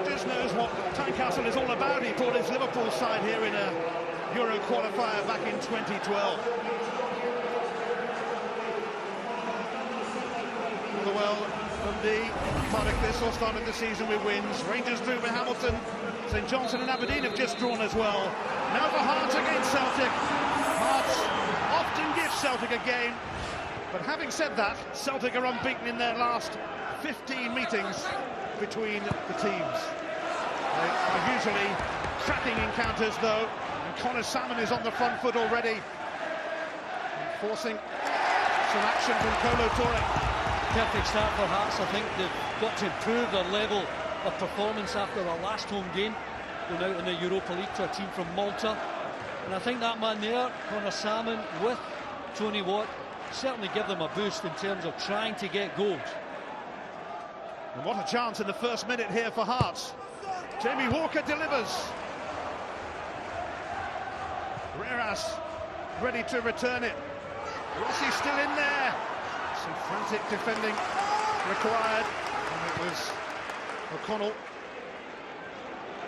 Rogers knows what Tynecastle is all about. He brought his Liverpool side here in a Euro qualifier back in 2012. Motherwell, Dundee, Cardiff Thistle started the season with wins. Rangers drew with Hamilton. St Johnstone and Aberdeen have just drawn as well. Now for Hearts against Celtic. Hearts often give Celtic a game, but having said that, Celtic are unbeaten in their last 15 meetings between the teams. They are usually cracking encounters though, and Connor Salmon is on the front foot already, forcing some action from Kolo Touré. Perfect start for Hearts. I think they've got to improve their level of performance after their last home game, going out in the Europa League to a team from Malta. And I think that man there, Connor Salmon, with Tony Watt, certainly give them a boost in terms of trying to get goals. And what a chance in the first minute here for Hearts. Jamie Walker delivers. Reras ready to return it. Rossi still in there. Some frantic defending required. And it was O'Connell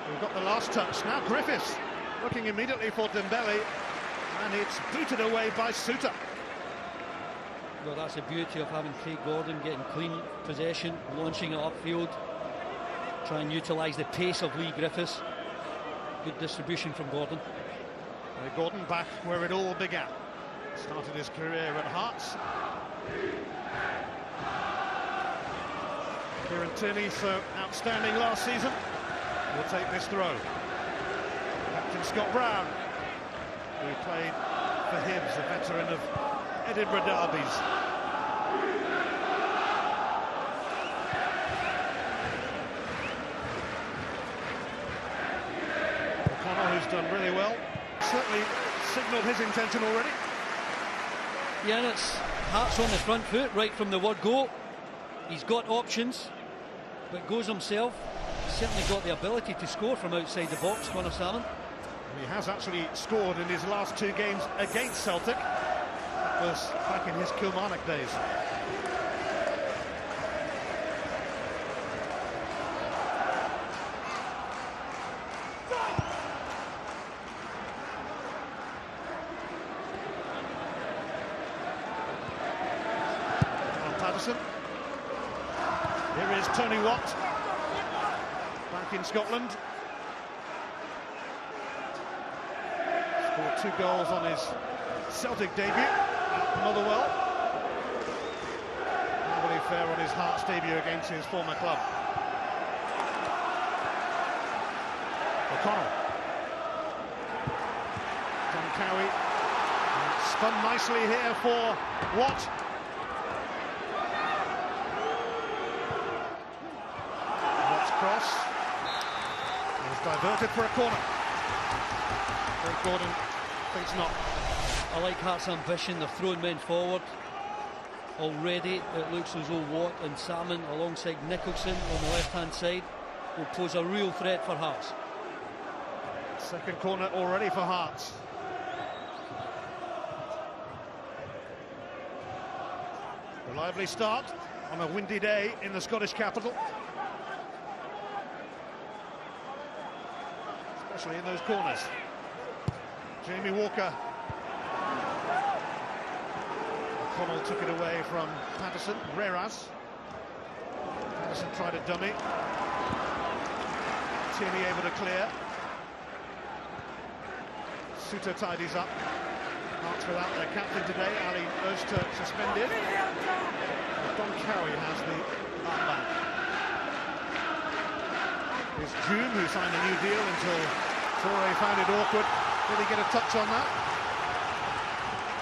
who got the last touch. Now Griffiths looking immediately for Dembele. And it's booted away by Suter. Well, that's the beauty of having Craig Gordon getting clean possession, launching it upfield, try and utilise the pace of Lee Griffiths. Good distribution from Gordon. Gordon back where it all began. Started his career at Hearts. Kieran Tierney, so outstanding last season, will take this throw. Captain Scott Brown, who played for Hibs, a veteran of Edinburgh derbies. O'Connell, who's done really well, certainly signalled his intention already. Yeah, and it's Hearts on the front foot right from the word go. He's got options, but goes himself. He's certainly got the ability to score from outside the box, Connor Salmon. He has actually scored in his last two games against Celtic. That was back in his Kilmarnock days. Patterson. Here is Tony Watt, back in Scotland. Scored 2 goals on his Celtic debut at Motherwell. Nobody fair on his Hearts debut against his former club. O'Connell. John Cowie. Spun nicely here for Watt. Cross is diverted for a corner. Craig Gordon thinks not. I like Hearts' ambition. They're throwing men forward. Already it looks as though Watt and Salmon alongside Nicholson on the left-hand side will pose a real threat for Hearts. Second corner already for Hearts. A lively start on a windy day in the Scottish capital. Especially in those corners. Jamie Walker. O'Connell took it away from Patterson. Reras. Patterson tried a dummy. Tierney able to clear. Suter tidies up. Hearts without their captain today. Ali Öztürk suspended. Don Cowie has the armband. It's June who signed a new deal until Touré found it awkward. Did he get a touch on that?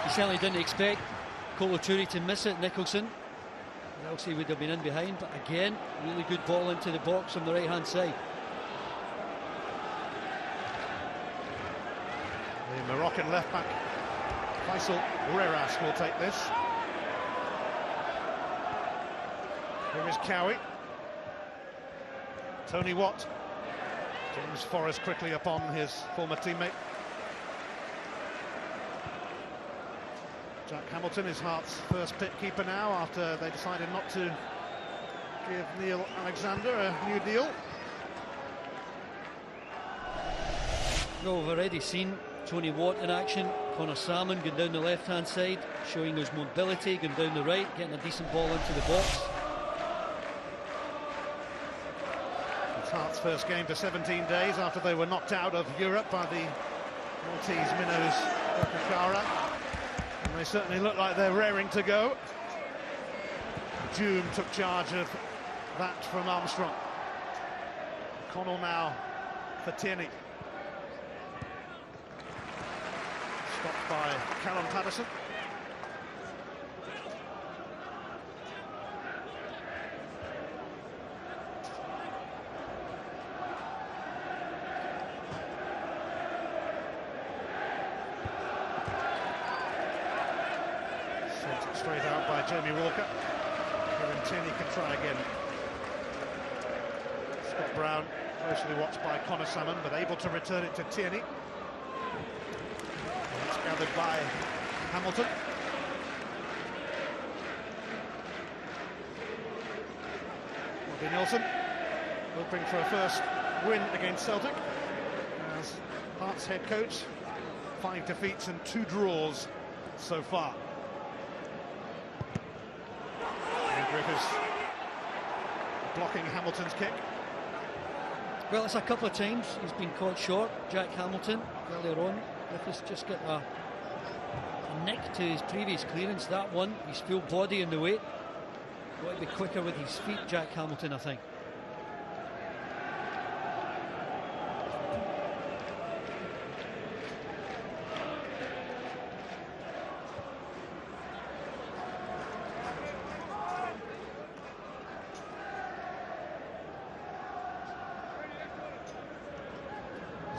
He certainly didn't expect Kolo Touré to miss it, Nicholson. Else he would have been in behind, but again, really good ball into the box on the right-hand side. The Moroccan left-back, Faisal Reras, will take this. Here is Cowie. Tony Watt. James Forrest quickly upon his former teammate. Jack Hamilton is Hearts' first pit keeper now after they decided not to give Neil Alexander a new deal. Well, we've already seen Tony Watt in action. Connor Salmon going down the left-hand side, showing his mobility, going down the right, getting a decent ball into the box. It's Hearts' first game for 17 days after they were knocked out of Europe by the Maltese minnows Okakara. And they certainly look like they're raring to go. June took charge of that from Armstrong. Connell now for Tierney. Stopped by Callum Patterson. Sent it straight out by Jamie Walker. Kieran Tierney can try again. Scott Brown closely watched by Connor Salmon, but able to return it to Tierney. It's gathered by Hamilton. Robbie Nilsson hoping for a first win against Celtic as Hearts head coach. 5 defeats and 2 draws so far. And Griffiths blocking Hamilton's kick. Well, it's a couple of times he's been caught short, Jack Hamilton, earlier on. Griffiths just got a nick to his previous clearance. That one, his full body in the way. Got to be quicker with his feet, Jack Hamilton, I think.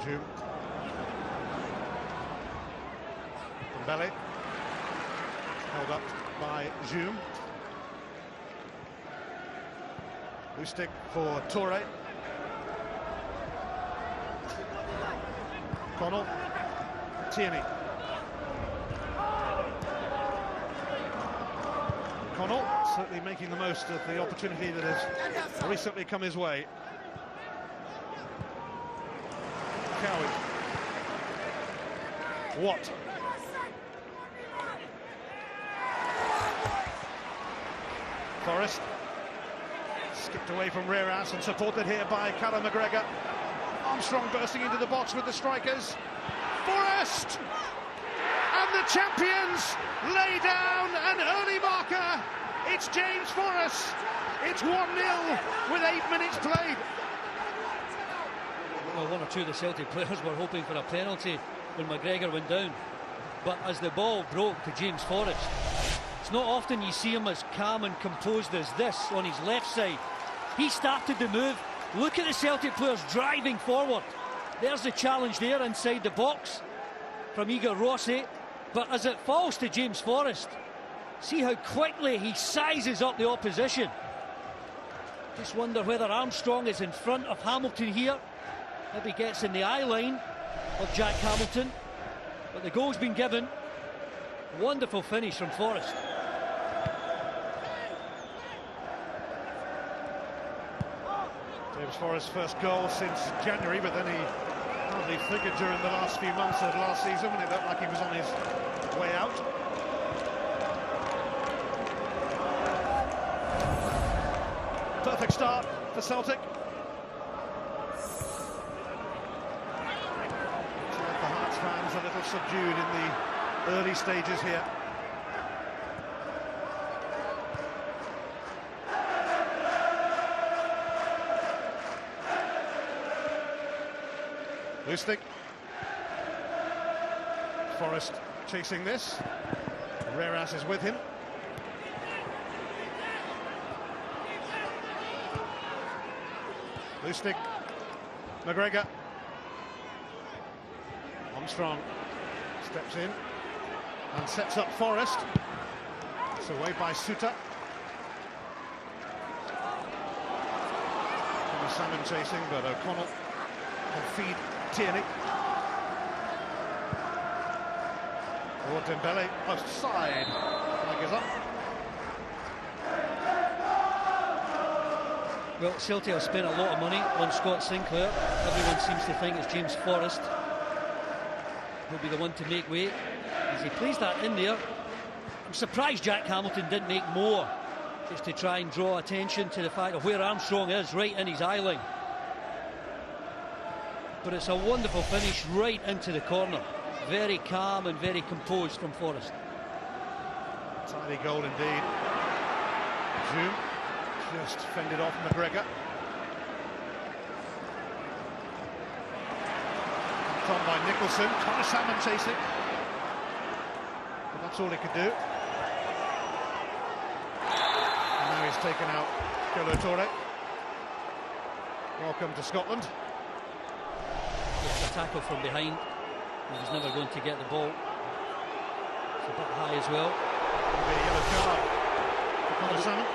June. Dembele. Held up by June. Lustig for Toure. Connell. Tierney. Connell certainly making the most of the opportunity that has recently come his way. Cowie. Watt. Forrest. Skipped away from Reras and supported here by Callum McGregor. Armstrong bursting into the box with the strikers. Forrest! And the champions lay down an early marker. It's James Forrest. It's 1-0 with 8 minutes played. Well, one or two of the Celtic players were hoping for a penalty when McGregor went down. But as the ball broke to James Forrest, it's not often you see him as calm and composed as this on his left side. He started the move. Look at the Celtic players driving forward. There's the challenge there inside the box from Igor Rossi. But as it falls to James Forrest, see how quickly he sizes up the opposition. Just wonder whether Armstrong is in front of Hamilton here. Maybe gets in the eye line of Jack Hamilton. But the goal's been given. Wonderful finish from Forrest. James Forrest's first goal since January, but then he hardly figured during the last few months of last season when it looked like he was on his way out. Perfect start for Celtic. The Hearts fans a little subdued in the early stages here. Lustig. Forrest chasing this. Reras is with him. Lustig. McGregor. Armstrong steps in and sets up Forrest. It's away by Suter. Salmon chasing, but O'Connell can feed Tierney. Or Dembele offside. Flag is up. Well, Celtic have spent a lot of money on Scott Sinclair. Everyone seems to think it's James Forrest. will be the one to make way as he plays that in there. I'm surprised Jack Hamilton didn't make more, just to try and draw attention to the fact of where Armstrong is, right in his eye line. But it's a wonderful finish right into the corner. Very calm and very composed from Forrest. Tidy goal indeed. Zoom just fended off McGregor. On by Nicholson. Connor Salmon chasing. But that's all he could do. And now he's taken out Kolo Touré. Welcome to Scotland. It's a tackle from behind. He was never going to get the ball. It's a bit high as well. Maybe a yellow card for Connor Salmon.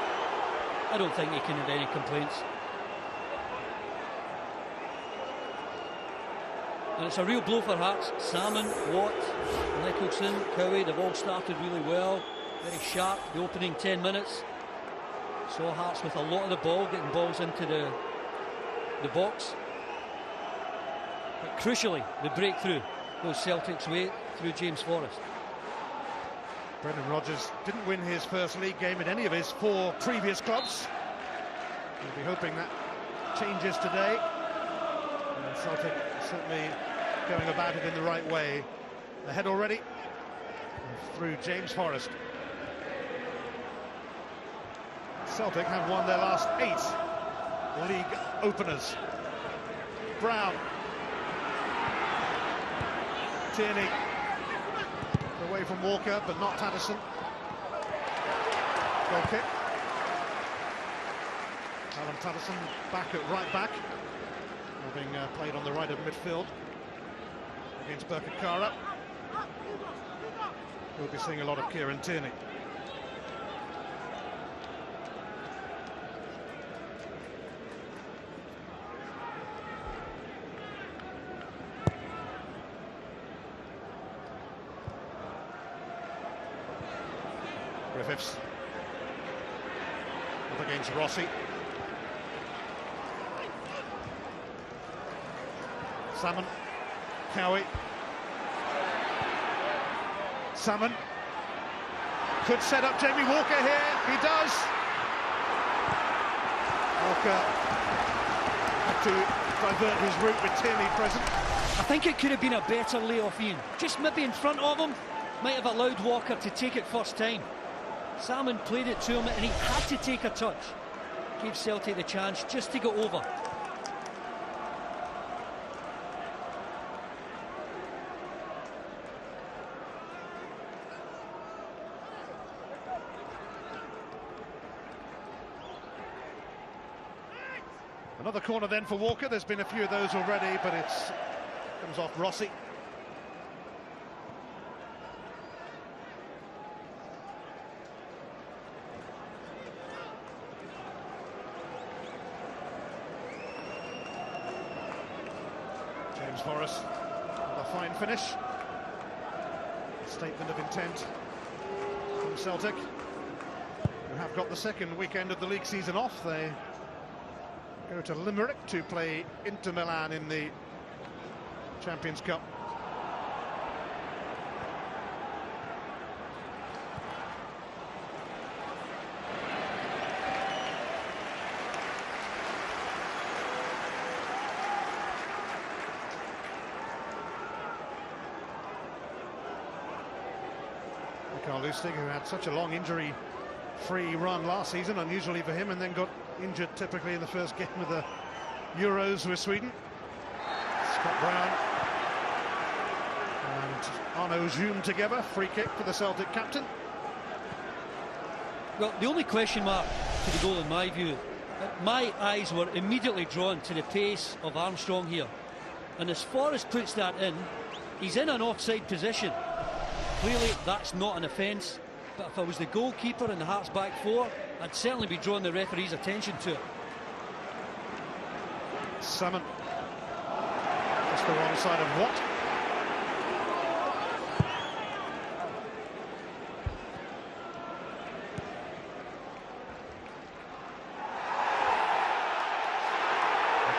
I don't think he can have any complaints. And it's a real blow for Hearts. Salmon, Watt, Nicholson, Cowie, they've all started really well. Very sharp, the opening 10 minutes. Saw Hearts with a lot of the ball, getting balls into the box. But crucially, the breakthrough goes Celtic's way through James Forrest. Brendan Rodgers didn't win his first league game in any of his 4 previous clubs. We'll be hoping that changes today. And Celtic certainly going about it in the right way. Ahead already through James Forrest. Celtic have won their last 8 league openers. Brown. Tierney. Away from Walker, but not Patterson. Goal kick. Alan Patterson back at right back, having played on the right of midfield against Burkett Kara. We'll be seeing a lot of Kieran Tierney. Griffiths up against Rossi. Salmon, Cowie. Salmon could set up Jamie Walker here. He does. Walker had to divert his route with Tierney present. I think it could have been a better layoff, Ian. Just maybe in front of him. Might have allowed Walker to take it first time. Salmon played it to him and he had to take a touch. Gave Celtic the chance just to go over. Another corner then for Walker. There's been a few of those already, but it comes off Rossi. James Forrest with a fine finish. A statement of intent from Celtic, who have got the second weekend of the league season off. They go to Limerick to play Inter Milan in the Champions Cup. Carl Lustig, who had such a long injury-free run last season, unusually for him, and then got injured typically in the first game of the Euros with Sweden. Scott Brown and Arnaud Zoom together, free kick for the Celtic captain. Well, the only question mark to the goal in my view, my eyes were immediately drawn to the pace of Armstrong here. And as Forrest puts that in, he's in an offside position. Clearly, that's not an offence, but if I was the goalkeeper in the Hearts back 4, I'd certainly be drawing the referee's attention to it. Salmon, just the wrong side of Watt.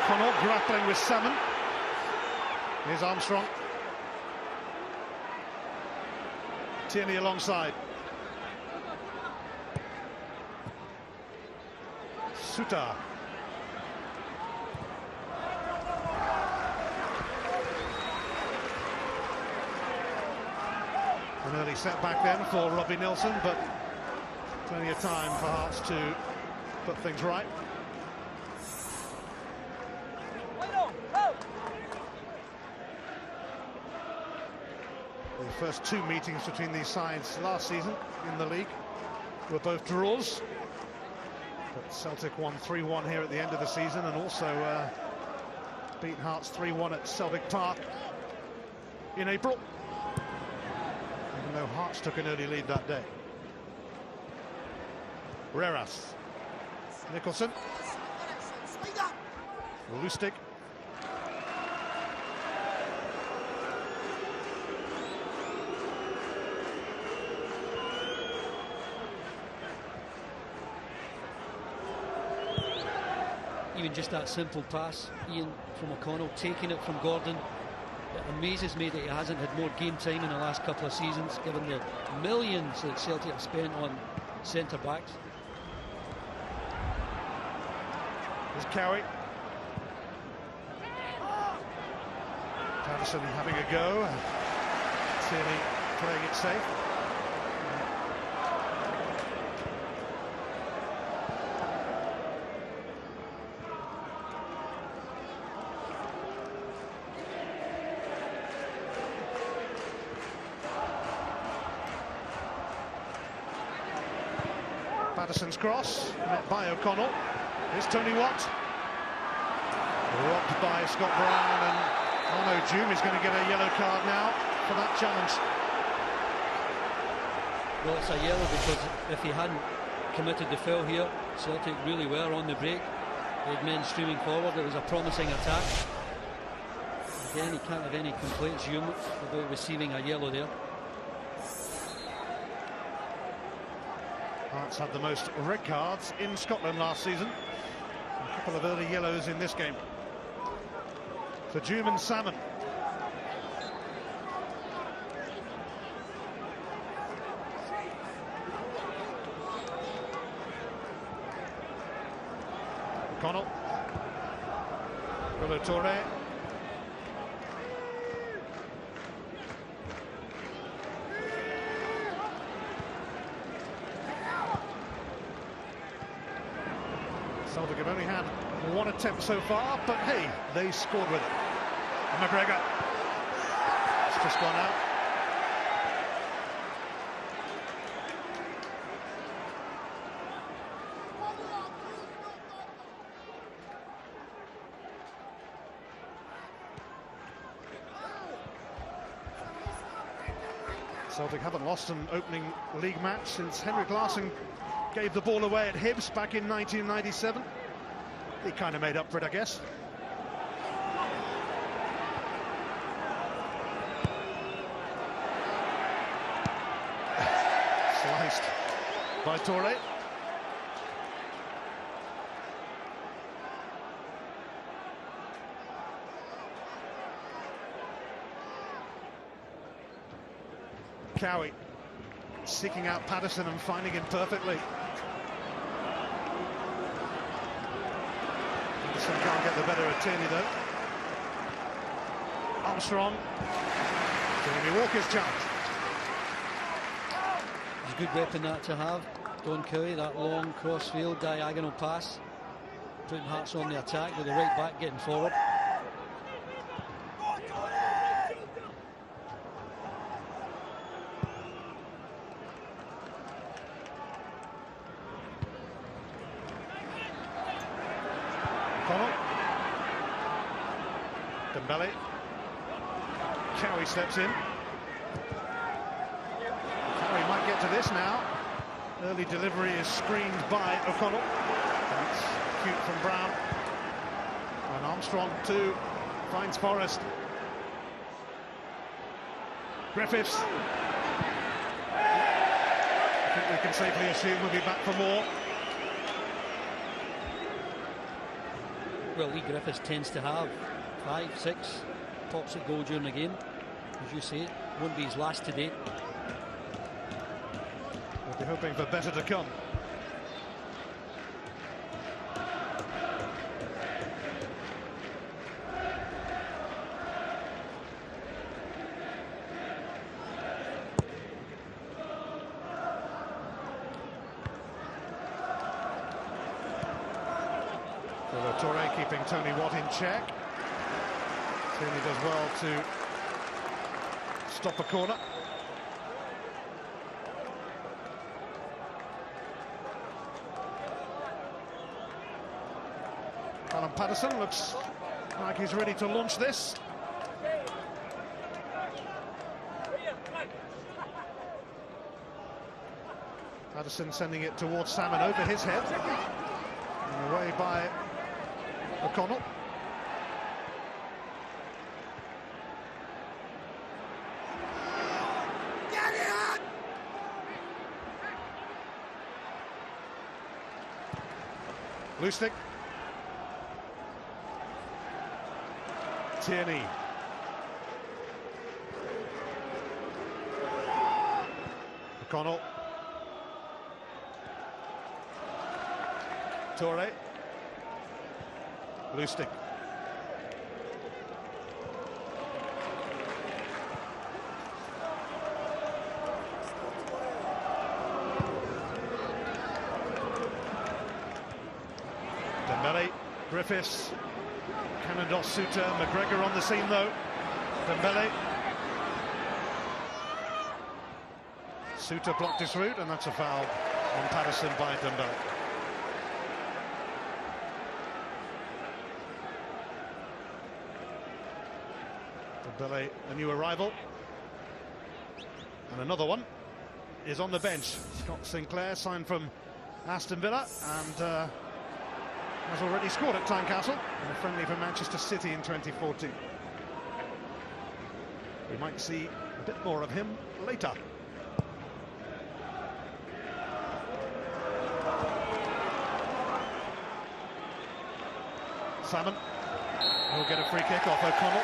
O'Connell grappling with Salmon. Here's Armstrong. Tierney alongside. Suter. An early setback then for Robbie Nelson, but plenty of time for Hearts to put things right. The first two meetings between these sides last season in the league were both draws. But Celtic won 3-1 here at the end of the season, and also beat Hearts 3-1 at Celtic Park in April. Even though Hearts took an early lead that day. Reras. Nicholson. Lustig. Even just that simple pass, Ian, from O'Connell, taking it from Gordon. It amazes me that he hasn't had more game time in the last couple of seasons, given the millions that Celtic have spent on centre-backs. Here's Cowie. Patterson having a go. Tierney playing it safe. Patterson's cross, met by O'Connell. Here's Tony Watt. Robbed by Scott Brown, and Arno Djoum is going to get a yellow card now for that challenge. Well, it's a yellow because if he hadn't committed the foul here, Celtic really were on the break. They had men streaming forward. It was a promising attack. Again, he can't have any complaints, Djoum, about receiving a yellow there. Hearts had the most red cards in Scotland last season. A couple of early yellows in this game. For Djoum and Salmon. O'Connell. Golo Torre. Celtic have only had one attempt so far, but hey, they scored with it. And McGregor. It's just gone out. Celtic haven't lost an opening league match since Henrik Larsson gave the ball away at Hibs back in 1997. He kind of made up for it, I guess. Sliced by Torre. Cowie seeking out Patterson and finding him perfectly. Patterson can't get the better of Tierney though. Armstrong. Jamie Walker's chance. It's a good weapon that to have. Don Cowie, that long cross-field diagonal pass, putting Hearts on the attack with the right back getting forward. Dembele. Cowie steps in. Cowie might get to this now. Early delivery is screened by O'Connell. That's cute from Brown. And Armstrong too finds Forrest. Griffiths. I think we can safely assume we'll be back for more. Well, Lee Griffiths tends to have 5, 6 pops at goal during the game. As you say, won't be his last today. hoping for better to come. Torre keeping Tony Watt in check. Tierney does well to stop a corner. Callum Paterson looks like he's ready to launch this. Paterson sending it towards Salmon over his head. And away by O'Connell. Lustig. Tierney. O'Connell. Torre. Lustig. Dembele, Griffiths, Canados, Suter, McGregor on the scene though. Dembele. Suter blocked his route, and that's a foul on Paterson by Dembele. Dembele, a new arrival. And another one is on the bench. Scott Sinclair, signed from Aston Villa, and has already scored at Tynecastle in a friendly for Manchester City in 2014. We might see a bit more of him later. Salmon will get a free kick off O'Connell.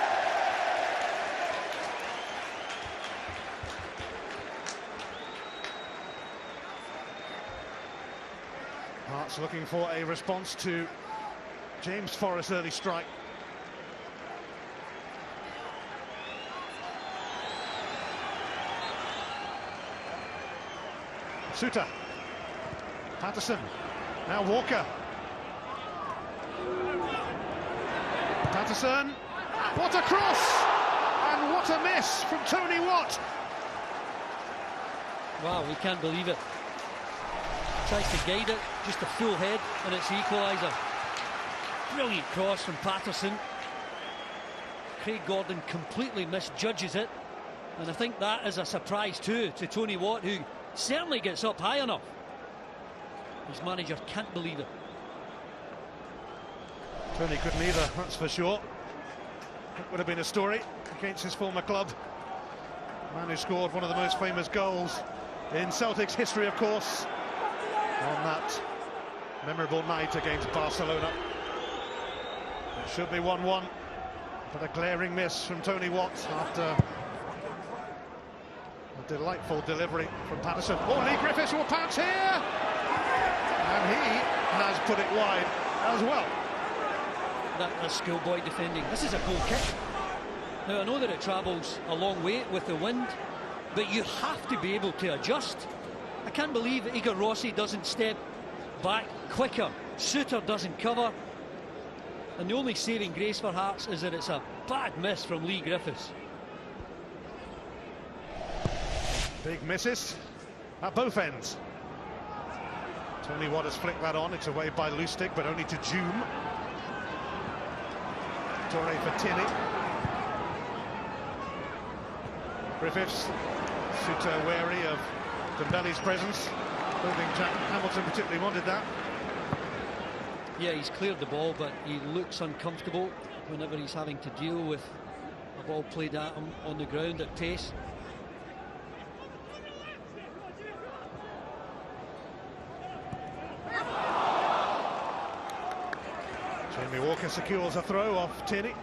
Hearts looking for a response to James Forrest's early strike. Suter. Paterson. Now Walker. Paterson. What a cross! And what a miss from Tony Watt. Wow, we can't believe it. Tries to guide it, just a full head, and it's the equaliser. Brilliant cross from Paterson. Craig Gordon completely misjudges it, and I think that is a surprise too to Tony Watt, who certainly gets up high enough. His manager can't believe it. Tony couldn't either, that's for sure. It would have been a story against his former club. The man who scored one of the most famous goals in Celtic's history, of course, on that memorable night against Barcelona. It should be 1-1, but a glaring miss from Tony Watt after a delightful delivery from Paterson. Oh, Lee Griffiths will pounce here, and he has put it wide as well. That's schoolboy defending. This is a goal kick. Now I know that it travels a long way with the wind, but you have to be able to adjust. I can't believe that Igor Rossi doesn't step back quicker. Suter doesn't cover. And the only saving grace for Hearts is that it's a bad miss from Lee Griffiths. Big misses at both ends. Tony Watt has flicked that on. It's away by Lustig, but only to Joom. Torre for Tierney. Griffiths. Suter wary of Dembele's presence. I don't think Jack Hamilton particularly wanted that. Yeah, he's cleared the ball, but he looks uncomfortable whenever he's having to deal with a ball played at him on the ground at pace. Jamie Walker secures a throw off Tierney.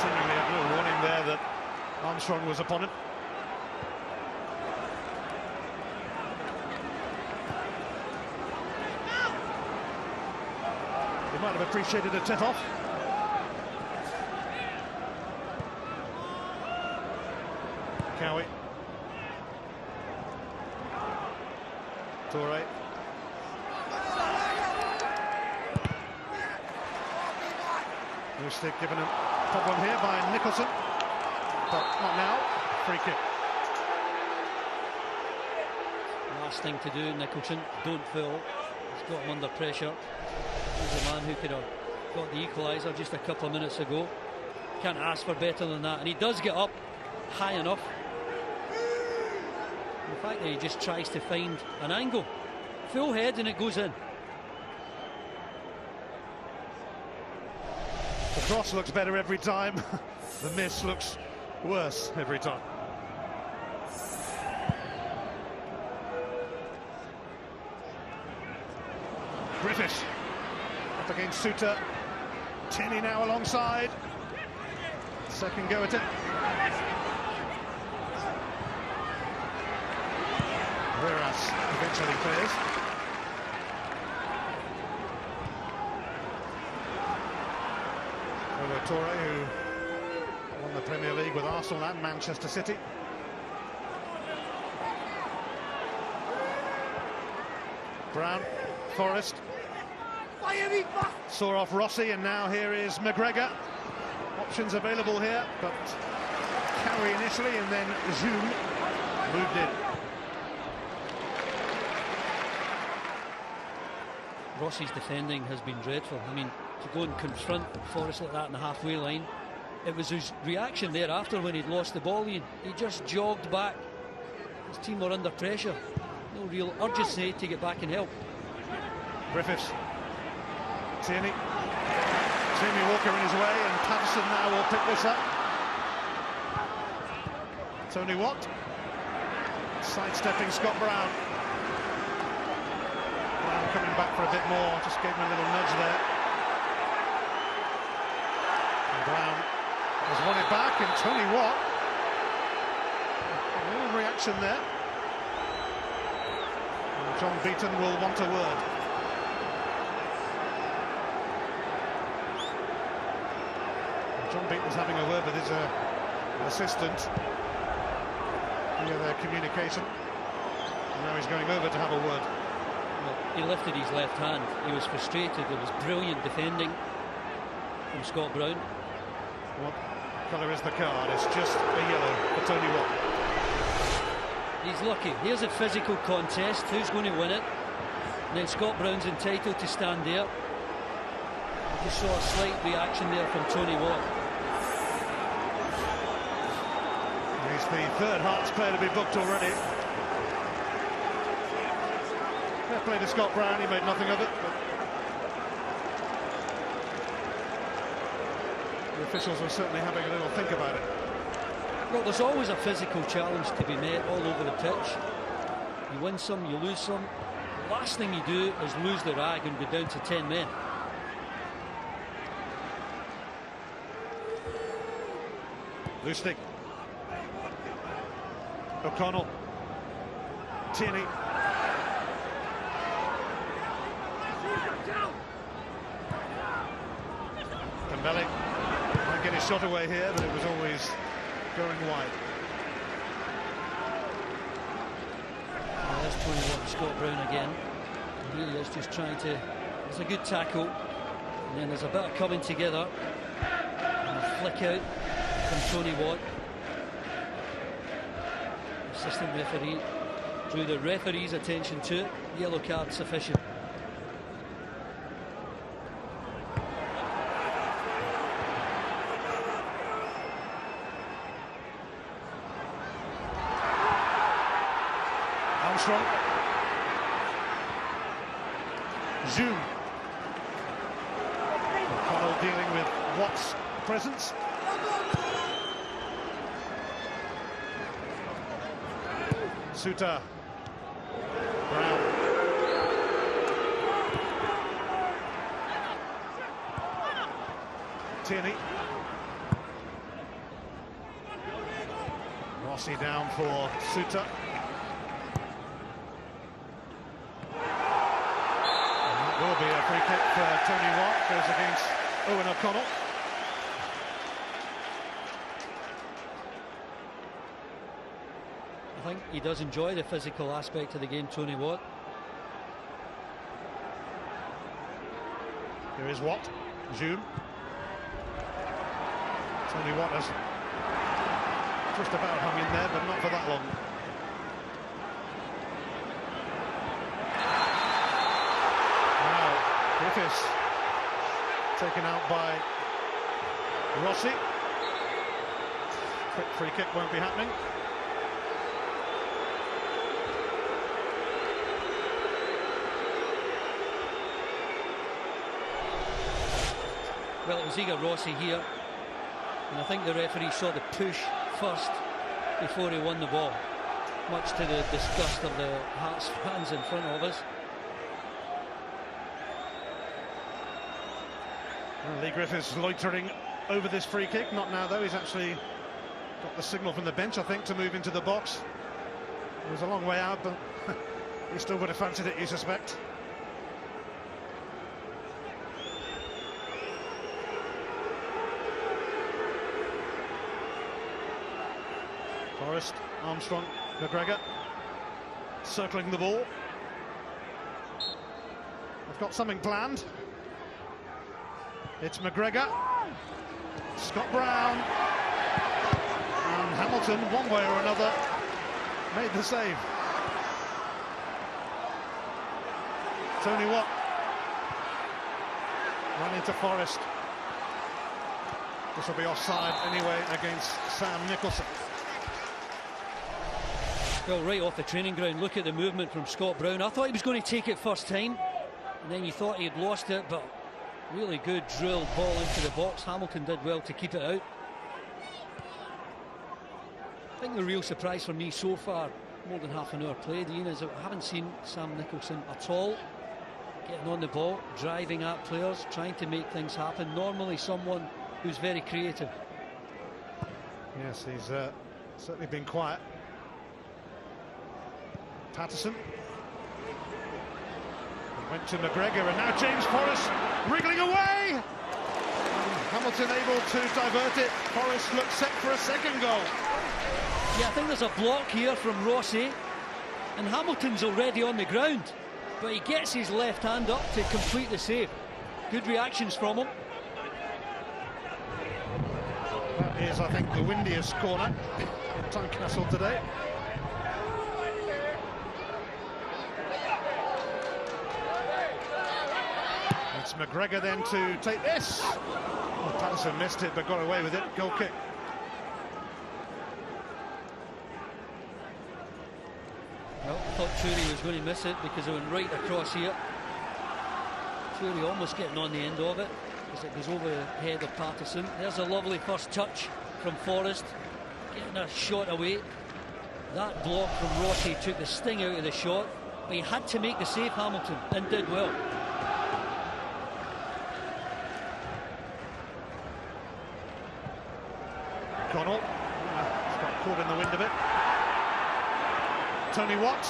seemingly a little warning there that Armstrong was upon him. He might have appreciated a tip-off. Cowie. Toure. Lustig given a problem here by Nicholson, but not now. Free kick. Last thing to do, Nicholson, don't foul. He's got him under pressure. He's a man who could have got the equaliser just a couple of minutes ago. Can't ask for better than that, and he does get up high enough. The fact that he just tries to find an angle, full head, and it goes in. The cross looks better every time. The miss looks worse every time. Griffiths up against Suter. Tierney now alongside. Second go at it. Whereas eventually clears. Toure, who won the Premier League with Arsenal and Manchester City. Brown, Forrest. Saw off Rossi, and now here is McGregor. Options available here, but Cowie initially, and then Zoom moved in. Rossi's defending has been dreadful. I mean, to go and confront Forrest like that in the halfway line, it was his reaction thereafter when he'd lost the ball. He just jogged back. His team were under pressure. No real urgency to get back and help. Griffiths. Tierney. Jamie Walker in his way, and Patterson now will pick this up. Tony Watt. Sidestepping Scott Brown. Brown coming back for a bit more, just gave him a little nudge there. And Brown has won it back, and Tony Watt. A little reaction there. And John Beaton will want a word. John Beaton's having a word with his assistant. Their communication. And now he's going over to have a word. Well, he lifted his left hand. He was frustrated. There was brilliant defending from Scott Brown. What colour is the card? It's just a yellow for Tony Watt. He's lucky. Here's a physical contest. Who's going to win it? And then Scott Brown's entitled to stand there. I just saw a slight reaction there from Tony Watt. He's the third Hearts player to be booked already. Fair play to Scott Brown, he made nothing of it. But the officials were certainly having a little think about it. Well, there's always a physical challenge to be met all over the pitch. You win some, you lose some. The last thing you do is lose the rag and go down to 10 men. Lustig. O'Connell. Tierney. Dembele might get his shot away here, but it was always going wide. Well, there's Tony Watt, Scott Brown again. He really is just trying to... It's a good tackle. And then there's a bit of coming together. And a flick out from Tony Watt. Assistant referee drew the referee's attention to it. Yellow card sufficient. Armstrong. Zoom. O'Connell dealing with Watt's presence. Suter. Brown. Tierney. Rossi down for Suter. And that will be a free kick for Tony Watt. Goes against Owen O'Connell. I think he does enjoy the physical aspect of the game, Tony Watt. Here is Watt. Zoom. Tony Watt has just about hung in there, but not for that long. Now, Griffiths taken out by Rossi. Quick free kick won't be happening. Well, it was Igor Rossi here, and I think the referee saw the push first before he won the ball, much to the disgust of the Hearts fans in front of us. Well, Lee Griffiths loitering over this free kick. Not now, though. He's actually got the signal from the bench, I think, to move into the box. It was a long way out, but he still would have fancied it, you suspect. Forrest, Armstrong, McGregor circling the ball. They've got something planned. It's McGregor, Scott Brown, and Hamilton, one way or another, made the save. Tony Watt ran into Forrest. This will be offside anyway against Sam Nicholson. Well, right off the training ground, look at the movement from Scott Brown. I thought he was going to take it first time, and then you thought he had lost it, but really good drilled ball into the box. Hamilton did well to keep it out. I think the real surprise for me so far, more than half an hour played, Ian, is I haven't seen Sam Nicholson at all getting on the ball, driving at players, trying to make things happen. Normally someone who's very creative. Yes, he's certainly been quiet. Patterson went to McGregor, and now James Forrest wriggling away. And Hamilton able to divert it. Forrest looks set for a second goal. Yeah, I think there's a block here from Rossi, and Hamilton's already on the ground, but he gets his left hand up to complete the save. Good reactions from him. That is, I think, the windiest corner in Tynecastle today. It's McGregor then to take this. Well, Patterson missed it but got away with it. Goal kick. Well, I thought Turi was going to miss it because it went right across here. Turi almost getting on the end of it as it goes over the head of Patterson. There's a lovely first touch from Forrest, getting a shot away. That block from Rossi took the sting out of the shot, but he had to make the save, Hamilton, and did well. Connell got caught in the wind of it. Tony Watt,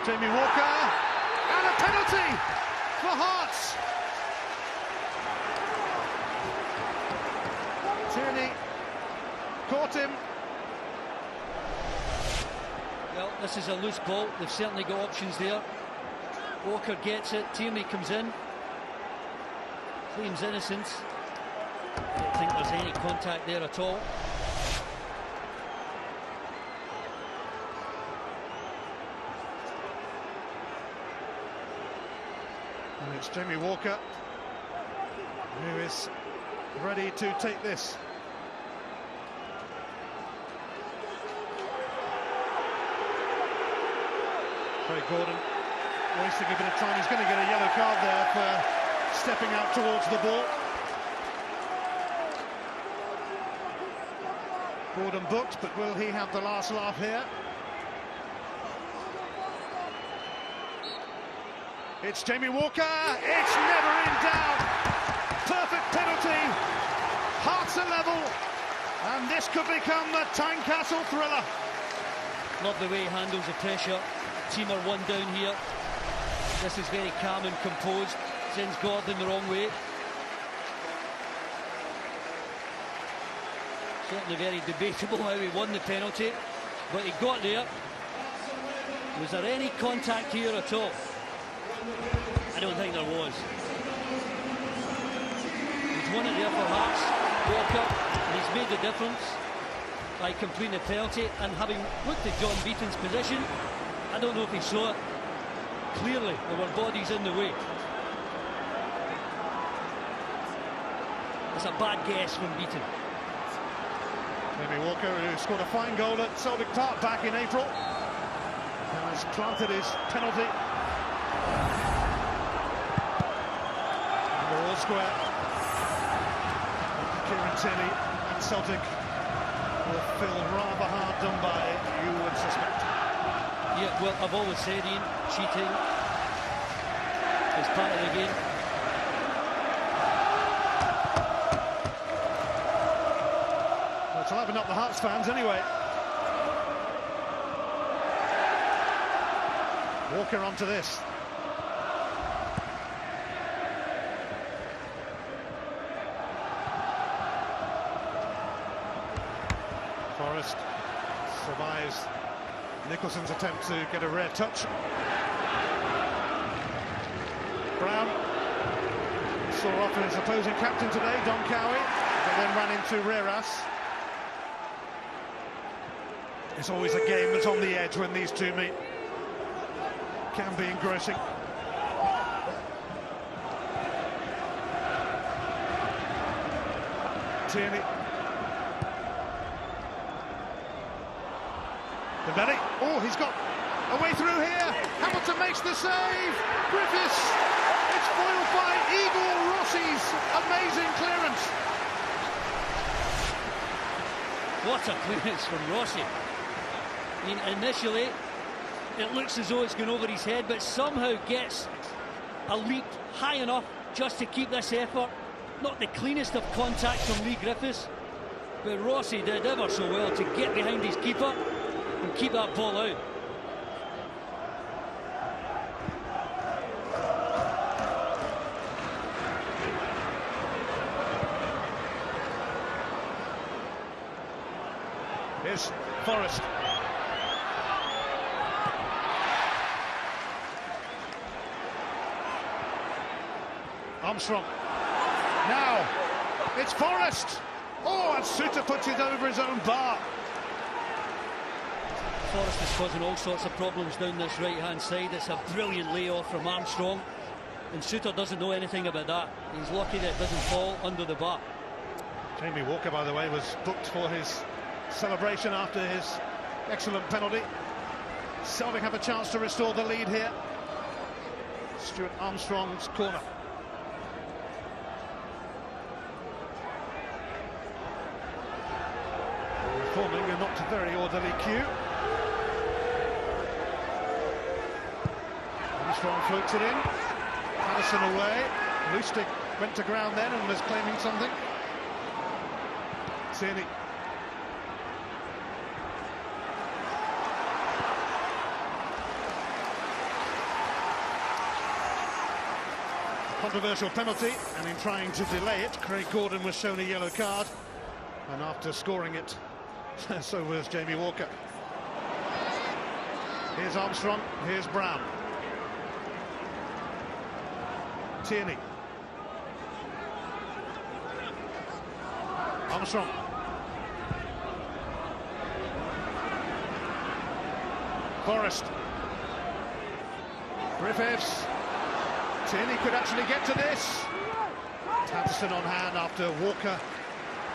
Jamie Walker, and a penalty for Hearts. Tierney caught him. Well, this is a loose ball. They've certainly got options there. Walker gets it. Tierney comes in. Claims innocence. I don't think there's any contact there at all. And it's Jamie Walker who is ready to take this. Craig Gordon wasting a bit of time. He's going to get a yellow card there for stepping out towards the ball. Gordon booked, but will he have the last laugh here? It's Jamie Walker. It's never in doubt. Perfect penalty. Hearts are level, and this could become the Tynecastle thriller. Love the way he handles the pressure. Team are one down here. This is very calm and composed. Sends Gordon the wrong way. Certainly very debatable how he won the penalty, but he got there. Was there any contact here at all? I don't think there was. He's won it there for Hearts, Walker, and he's made the difference by completing the penalty. And having looked at John Beaton's position, I don't know if he saw it. Clearly, there were bodies in the way. It's a bad guess from Beaton. Jamie Walker, who scored a fine goal at Celtic Park back in April, has planted his penalty. And we're all square. Kieran Tierney and Celtic will feel rather hard done by, you would suspect. Yeah, well, I've always said, Ian, cheating is part of the game. Well, it's liven up the Hearts fans anyway. Walker onto this. Forrest survives Nicholson's attempt to get a rare touch. Brown saw off his opposing captain today, Don Cowie, but then ran into Reras. It's always a game that's on the edge when these two meet. Can be engrossing. Tierney. The belly. Oh, he's got a way through here. Hamilton makes the save. Griffiths. It's foiled by Igor Rossi's amazing clearance. What a clearance from Rossi. I mean, initially, it looks as though it's going over his head, but somehow gets a leap high enough just to keep this effort. Not the cleanest of contacts from Lee Griffiths, but Rossi did ever so well to get behind his keeper and keep that ball out. Here's Forrest. Armstrong. Now, it's Forrest. Oh, and Suter puts it over his own bar. Forrest is causing all sorts of problems down this right-hand side. It's a brilliant layoff from Armstrong, and Suter doesn't know anything about that. He's lucky that it doesn't fall under the bar. Jamie Walker, by the way, was booked for his celebration after his excellent penalty. Celtic have a chance to restore the lead here. Stuart Armstrong's corner. Forming a not very orderly cue. Armstrong floats it in. Patterson away. Lustig went to ground then and was claiming something. Tierney. Controversial penalty, and in trying to delay it, Craig Gordon was shown a yellow card, and after scoring it, so was Jamie Walker. Here's Armstrong, here's Brown. Tierney. Armstrong. Forrest. Griffiths. Tierney could actually get to this. Patterson on hand after Walker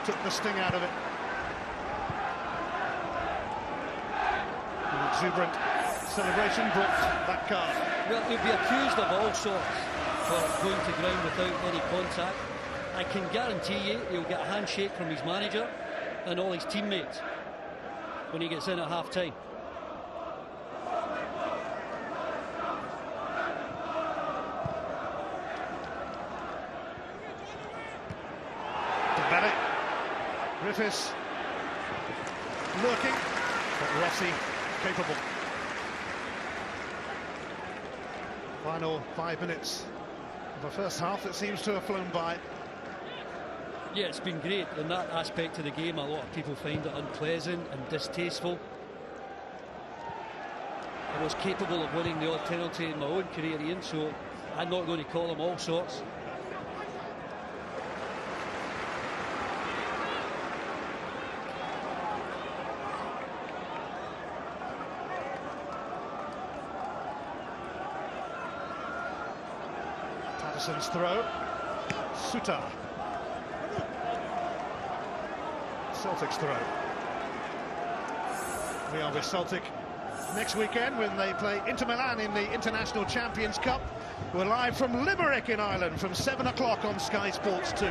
took the sting out of it. An exuberant celebration brought that card. Well, he'll be accused of all sorts for going to ground without any contact. I can guarantee you he'll get a handshake from his manager and all his teammates when he gets in at half-time. Griffiths lurking, but Rossi capable. Final 5 minutes of a first half that seems to have flown by. Yeah, it's been great in that aspect of the game. A lot of people find it unpleasant and distasteful. I was capable of winning the odd penalty in my own career, Ian, so I'm not going to call them all sorts. Patterson's throw. Suter. Celtic's throw. We are with Celtic next weekend when they play Inter Milan in the International Champions Cup. We're live from Limerick in Ireland from 7 o'clock on Sky Sports 2.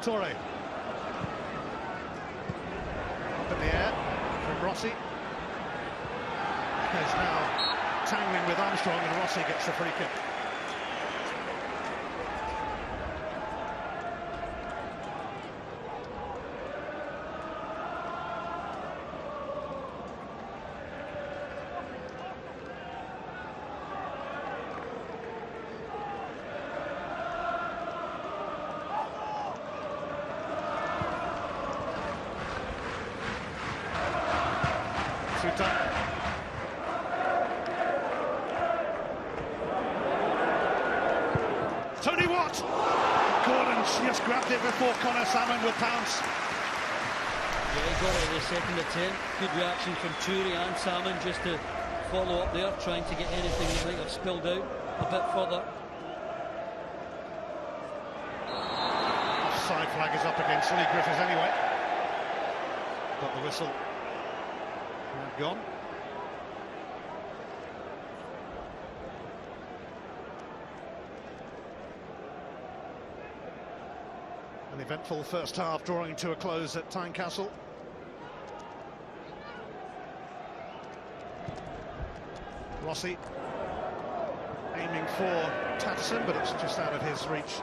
Torre. Up in the air from Rossi. Is now tangling with Armstrong, and Rossi gets the free kick. Tony Watt! Gordon just grabbed it before Connor Salmon would pounce. Yeah, he got it at the second attempt. Good reaction from Toure and Salmon just to follow up there, trying to get anything that might have spilled out a bit further. Side flag is up against Lee Griffiths anyway. Got the whistle. And gone. An eventful first half drawing to a close at Tynecastle. Rossi aiming for Patterson, but it's just out of his reach.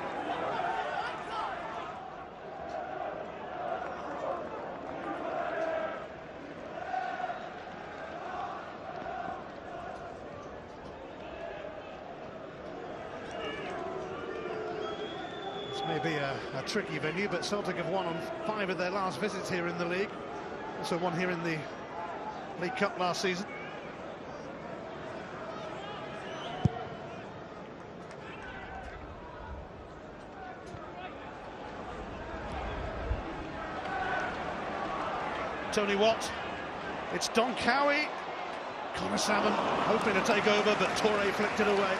Maybe a tricky venue, but Celtic have won on 5 of their last visits here in the league. Also won here in the League Cup last season. Tony Watt. It's Don Cowie. Connor Salmon hoping to take over, but Torre flicked it away.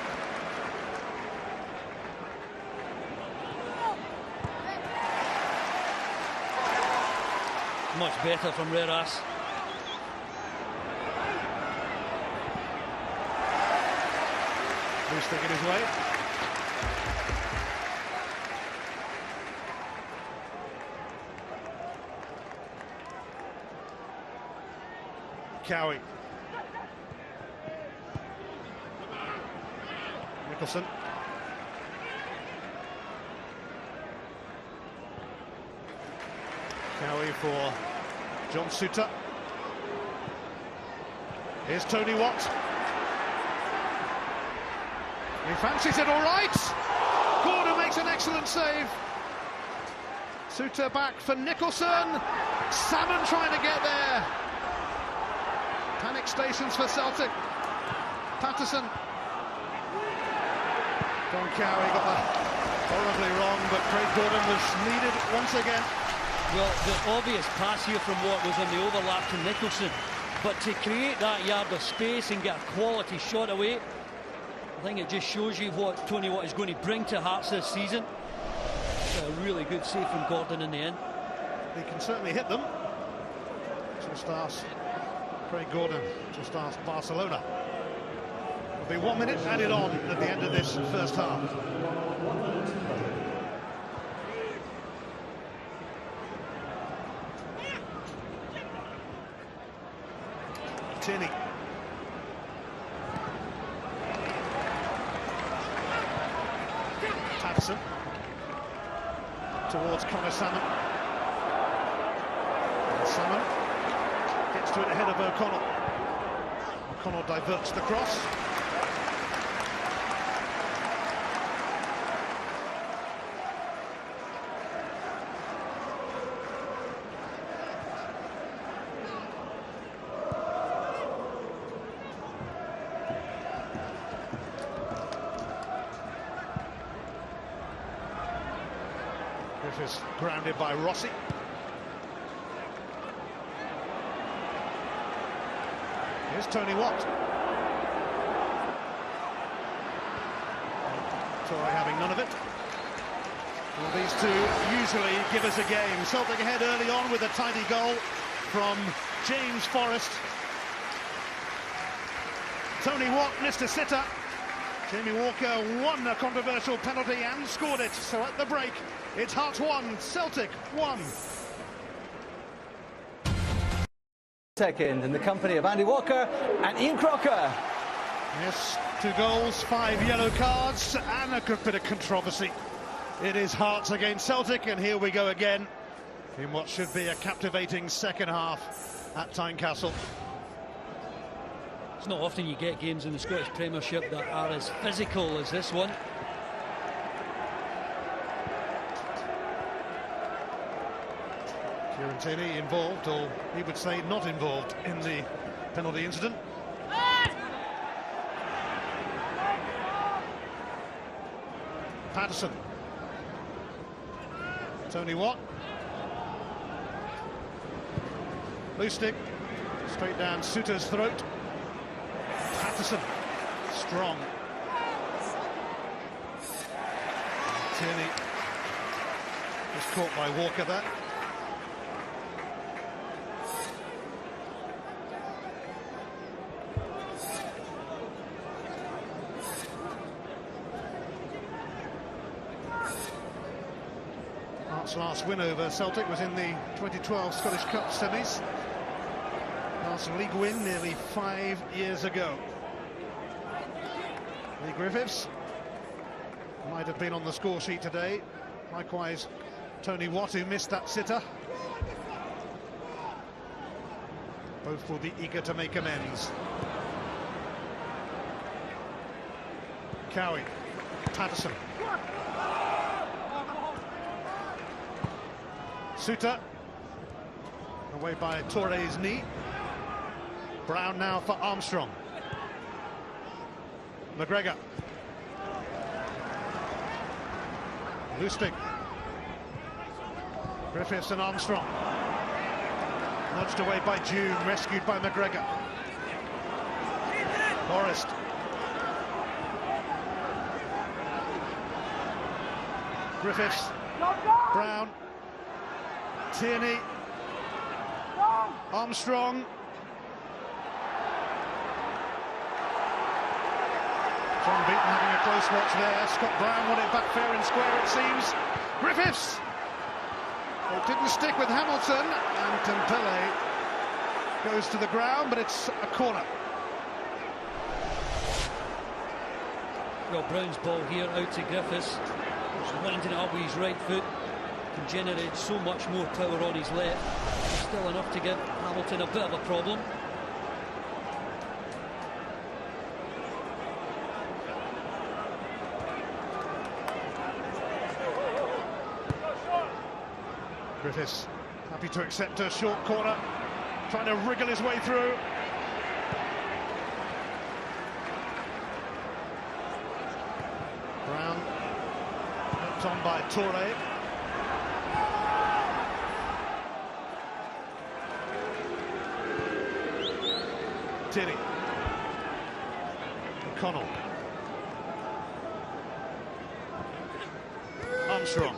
Much better from Reras. Loose stick in his way. Cowie. Nicholson. Cowie for John Suter. Here's Tony Watt. He fancies it all right. Gordon makes an excellent save. Suter back for Nicholson. Salmon trying to get there. Panic stations for Celtic. Patterson. Don Cowie got that horribly wrong, but Craig Gordon was needed once again. Well, the obvious pass here from Watt was on the overlap to Nicholson, but to create that yard of space and get a quality shot away, I think it just shows you what Tony Watt is going to bring to Hearts this season. It's a really good save from Gordon in the end. He can certainly hit them. Just ask Craig Gordon, just ask Barcelona. There'll be 1 minute added on at the end of this first half. Tierney. Patterson towards Connor Salmon. And Salmon gets to it ahead of O'Connell. O'Connell diverts the cross. Griffiths grounded by Rossi. Here's Tony Watt. Torre having none of it. Well, these two usually give us a game. Celtic ahead early on with a tidy goal from James Forrest. Tony Watt missed a sitter. Jamie Walker won a controversial penalty and scored it. So at the break, it's Hearts 1, Celtic 1. Second in the company of Andy Walker and Ian Crocker. Yes, 2 goals, 5 yellow cards and a good bit of controversy. It is Hearts against Celtic, and here we go again in what should be a captivating second half at Tynecastle. It's not often you get games in the Scottish Premiership that are as physical as this one. Kieran Tierney involved, or he would say not involved, in the penalty incident. Patterson. Tony Watt. Loose stick. Straight down Suter's throat. Patterson. Strong. Tierney was caught by Walker there. Hearts' last win over Celtic was in the 2012 Scottish Cup semis. Last league win nearly 5 years ago. Lee Griffiths might have been on the score sheet today. Likewise, Tony Watt, who missed that sitter. Both will be eager to make amends. Cowie, Patterson. Suter, away by Torre's knee. Brown now for Armstrong. McGregor. Lustig. Griffiths and Armstrong. Nudged away by June, rescued by McGregor. Forrest. Griffiths. Brown. Tierney. Armstrong. John Beaton having a close watch there. Scott Brown won it back fair and square, it seems. Griffiths. It didn't stick with Hamilton, and Tempele goes to the ground, but it's a corner. Well, Brown's ball here out to Griffiths. He's winding it up with his right foot. Can generate so much more power on his left. Still enough to give Hamilton a bit of a problem. Griffiths happy to accept a short corner, trying to wriggle his way through. Brown helped on by Torre. Tierney. O'Connell. Armstrong.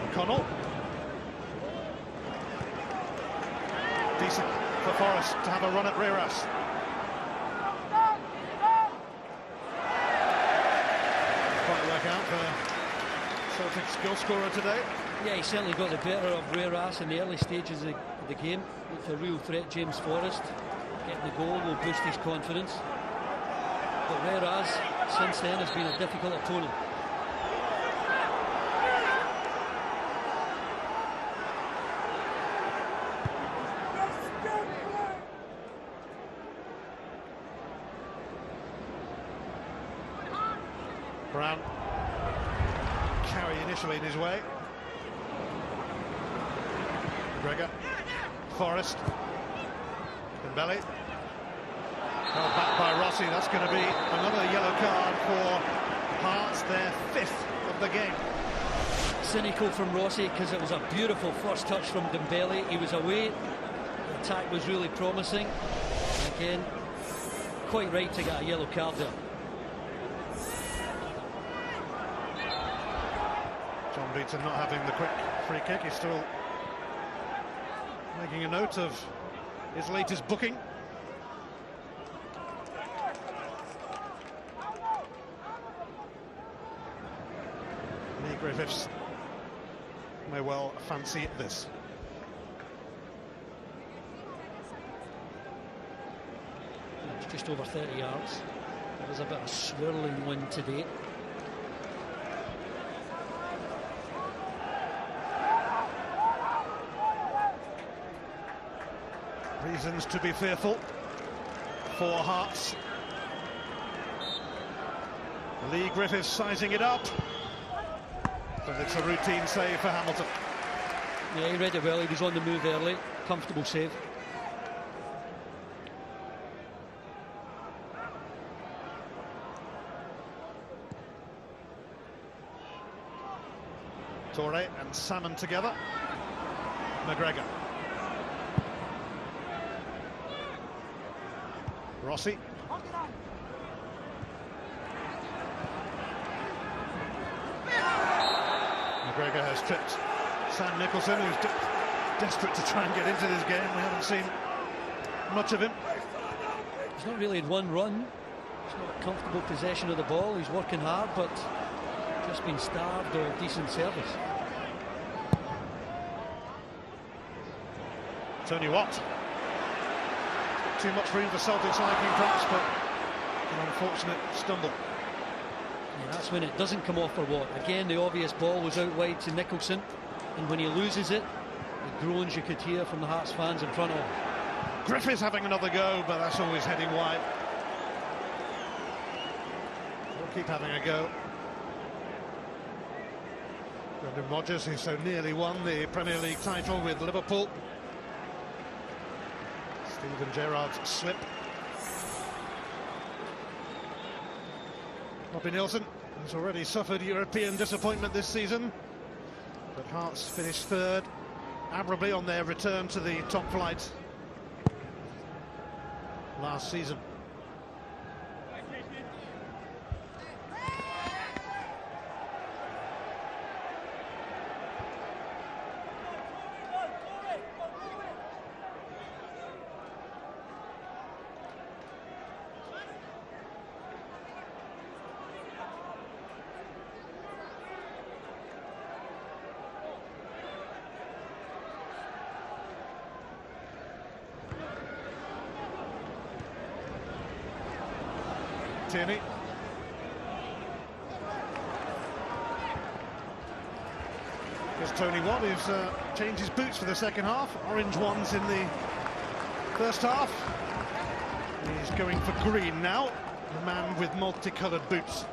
O'Connell. Decent for Forrest to have a run at Reras. Quite work out for Celtic's goal scorer today. Yeah, he certainly got the better of Reras in the early stages of the game. It's a real threat, James Forrest. Getting getting the goal will boost his confidence. But whereas, since then, has been a difficult opponent. Brown. Carry initially in his way. Gregor. Forrest. Dembele. Held back by Rossi. That's going to be another yellow card for Hearts, their 5th of the game. Cynical from Rossi because it was a beautiful first touch from Dembele. He was away. The attack was really promising. Again, quite right to get a yellow card there. John Beaton not having the quick free kick. He's still making a note of his latest booking. Lee Griffiths may well fancy this. It's just over 30 yards. There was a bit of swirling wind today. Reasons to be fearful for Hearts. Lee Griffiths sizing it up, but it's a routine save for Hamilton. Yeah, he read it well. He was on the move early. Comfortable save. Torre and Salmon together. McGregor. Rossi. McGregor has tripped Sam Nicholson, who's desperate to try and get into this game. We haven't seen much of him. He's not really had one run. It's not a comfortable possession of the ball. He's working hard, but just been starved of decent service. Tony Watt. Too much room for Celtic's liking, perhaps, but an unfortunate stumble. Yeah, that's when it doesn't come off for Watt. Again, the obvious ball was out wide to Nicholson, and when he loses it, the groans you could hear from the Hearts fans in front of him. Griffiths having another go, but that's always heading wide. We'll keep having a go. Brendan Rodgers, who so nearly won the Premier League title with Liverpool. Steven Gerrard's slip. Robbie Nielsen has already suffered European disappointment this season, but Hearts finished 3rd, admirably on their return to the top flight last season. Tierney. Here's Tony Watt, who's changed his boots for the second half. Orange ones in the first half. He's going for green now. The man with multicoloured boots.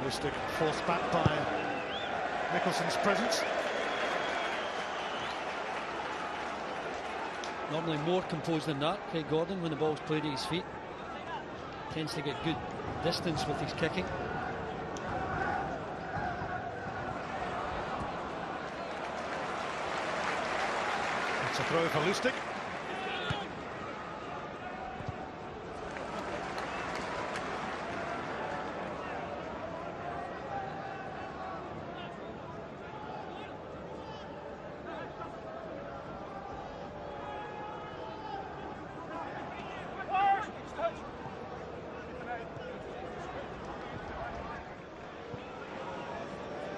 Stick forced back by Nicholson's presence. Normally more composed than that, Craig Gordon, when the ball's played at his feet. Tends to get good distance with his kicking. It's a throw for Lustig.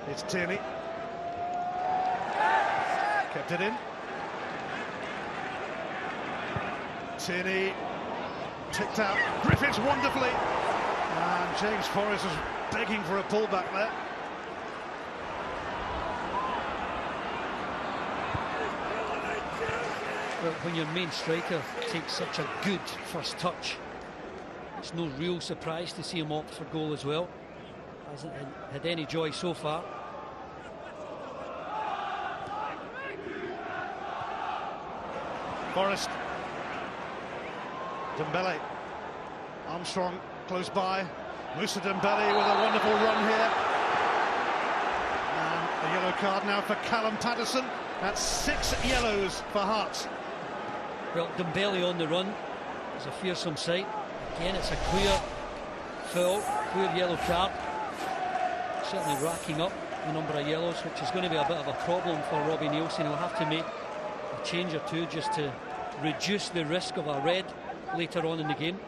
It's Tierney. Kept it in. Tierney ticked out Griffiths wonderfully. And James Forrest was begging for a pullback there. Well, when your main striker takes such a good first touch, it's no real surprise to see him opt for goal as well. Hasn't had any joy so far. Forrest. Dembele. Armstrong close by. Moussa Dembele with a wonderful run here. And a yellow card now for Callum Paterson. That's 6 yellows for Hearts. Well, Dembele on the run is a fearsome sight. Again, it's a clear foul, clear yellow card. Certainly racking up the number of yellows, which is going to be a bit of a problem for Robbie Neilson. He'll have to make a change or two just to reduce the risk of a red later on in the game.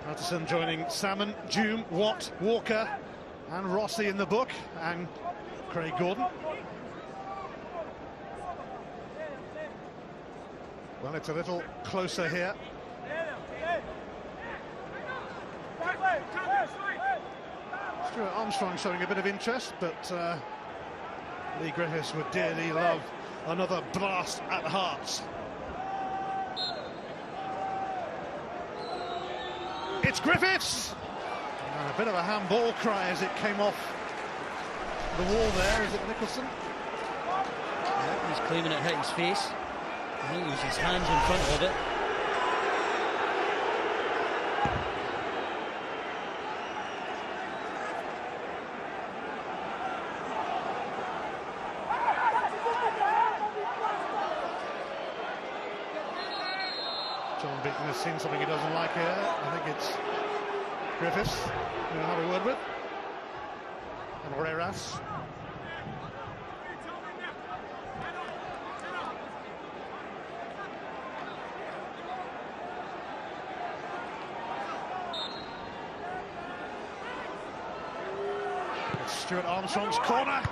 Patterson joining Salmon, Hume, Watt, Walker and Rossi in the book, and Craig Gordon. Well, it's a little closer here. Stuart Armstrong showing a bit of interest, but Lee Griffiths would dearly love another blast at Hearts. It's Griffiths! And a bit of a handball cry as it came off the wall there. Is it Nicholson? Yeah, he's claiming it hit his face. I think it was his hands in front of it. John Beaton has seen something he doesn't like here. I think it's Griffiths who will have a word with. And Herreras. It's Stuart Armstrong's corner.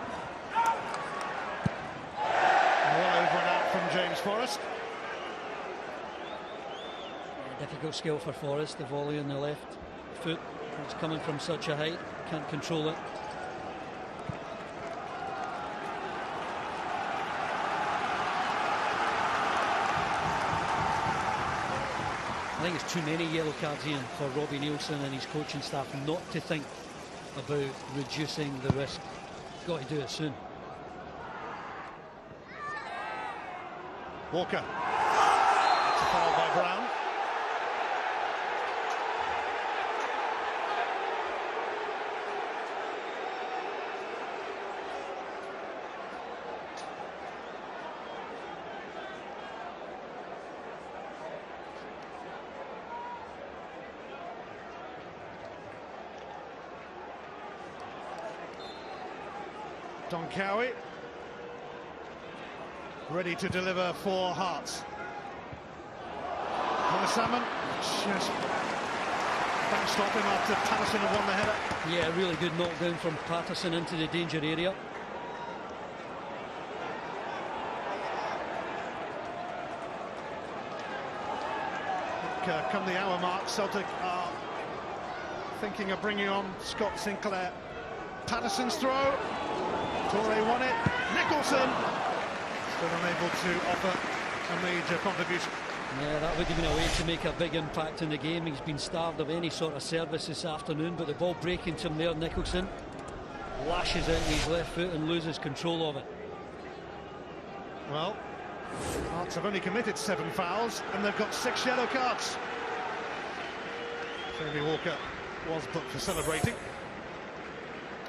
Well over and out from James Forrest. Difficult skill for Forrest, the volley on the left foot. It's coming from such a height, can't control it. I think it's too many yellow cards, Ian, for Robbie Neilson and his coaching staff not to think about reducing the risk. Got to do it soon. Walker. It's a foul by Brown. Doncowie ready to deliver for Hearts. On the Salmon, just don't stop him after Patterson had won the header. Yeah, really good knockdown from Patterson into the danger area. Come the hour mark, Celtic are thinking of bringing on Scott Sinclair. Patterson's throw. Torre won it. Nicholson still unable to offer a major contribution. Yeah, that would have been a way to make a big impact in the game. He's been starved of any sort of service this afternoon, but the ball breaking to him there, Nicholson lashes out with his left foot and loses control of it. Well, Hearts have only committed 7 fouls and they've got 6 yellow cards. Jamie Walker was booked for celebrating,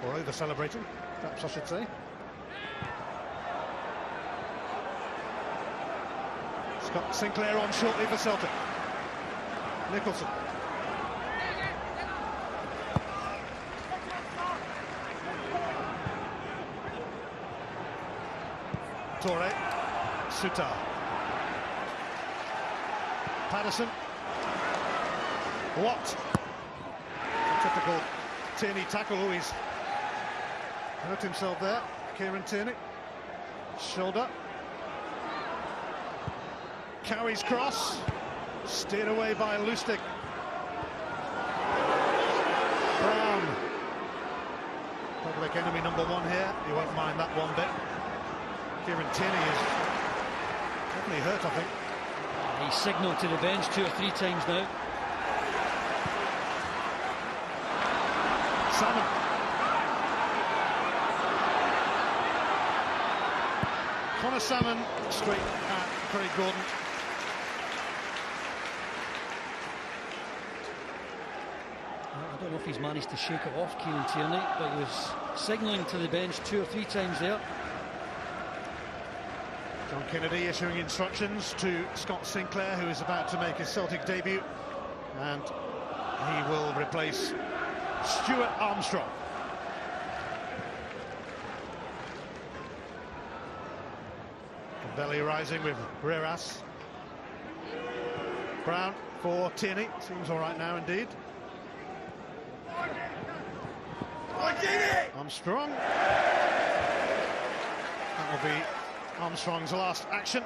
or over-celebrating, perhaps I should say. Scott Sinclair on shortly for Celtic. Nicholson. Torre. Sutar. Patterson. Watt. A typical Tierney tackle. Oh, he's Hurt himself there, Kieran Tierney. Shoulder. Cowie's cross. Steered away by Lustig. Brown. Public enemy number one here. He won't mind that one bit. Kieran Tierney is definitely hurt, I think. He signalled to the bench 2 or 3 times now. Salmon. Connor Salmon straight at Craig Gordon. I don't know if he's managed to shake it off, Kieran Tierney, but he was signalling to the bench 2 or 3 times there. John Kennedy issuing instructions to Scott Sinclair, who is about to make his Celtic debut, and he will replace Stuart Armstrong. Belly rising with Reras. Brown for Tierney. Seems all right now indeed. Armstrong. That will be Armstrong's last action.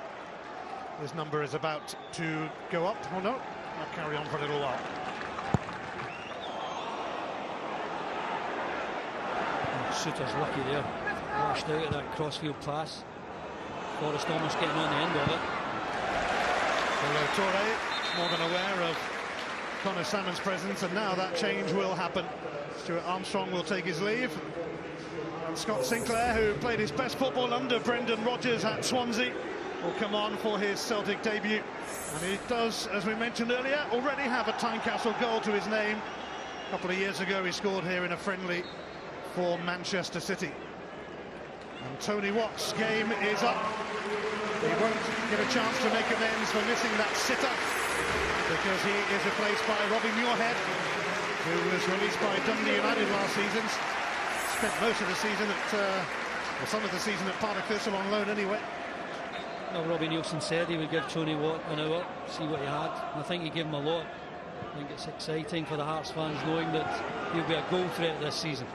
His number is about to go up. Oh no, I'll carry on for a little while. Suter's lucky there. Lashed out at that crossfield pass. Forrest almost getting on the end of it. Paulo Torre more than aware of Connor Salmon's presence, and now that change will happen. Stuart Armstrong will take his leave. And Scott Sinclair, who played his best football under Brendan Rodgers at Swansea, will come on for his Celtic debut. And he does, as we mentioned earlier, already have a Tynecastle goal to his name. A couple of years ago he scored here in a friendly for Manchester City. And Tony Watt's game is up. He won't get a chance to make amends for missing that sitter, because he is replaced by Robbie Muirhead, who was released by Dundee United last season. Spent most of the season at, or some of the season at Partick Thistle on loan anyway. Well, Robbie Nielsen said he would give Tony Watt an hour, see what he had. And I think he gave him a lot. I think it's exciting for the Hearts fans knowing that he'll be a goal threat this season.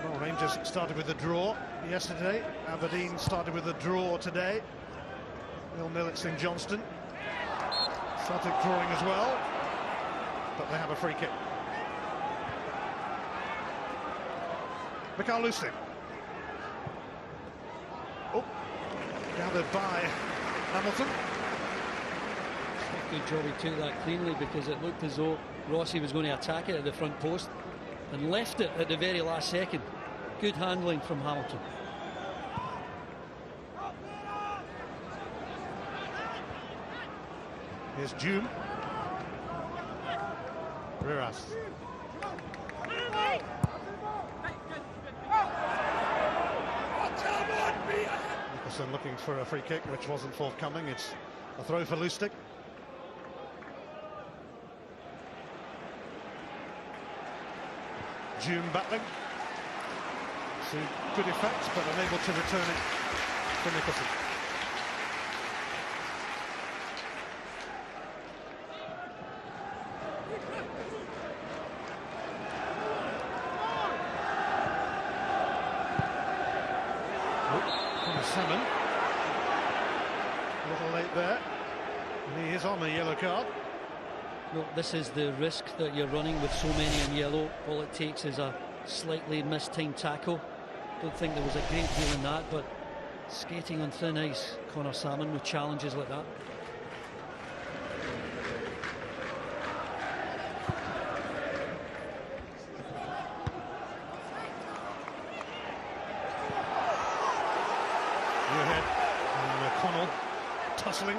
Well, Rangers started with a draw yesterday. Aberdeen started with a draw today. 0-0 at St Johnstone. Celtic drawing as well, but they have a free kick. Mikael Lustig. Oh, gathered by Hamilton. Good job he took that cleanly, because it looked as though Rossi was going to attack it at the front post and left it at the very last second. Good handling from Hamilton. Here's June. Reras. Nicholson looking for a free kick, which wasn't forthcoming. It's a throw for Lustig. June battling. To good effect, but unable to return it to Nicholson. Salmon. A little late there. And he is on the yellow card. No, this is the risk that you're running with so many in yellow. All it takes is a slightly mistimed tackle. Don't think there was a great deal in that, but skating on thin ice, Connor Salmon, with challenges like that. Muirhead and O'Connell tussling.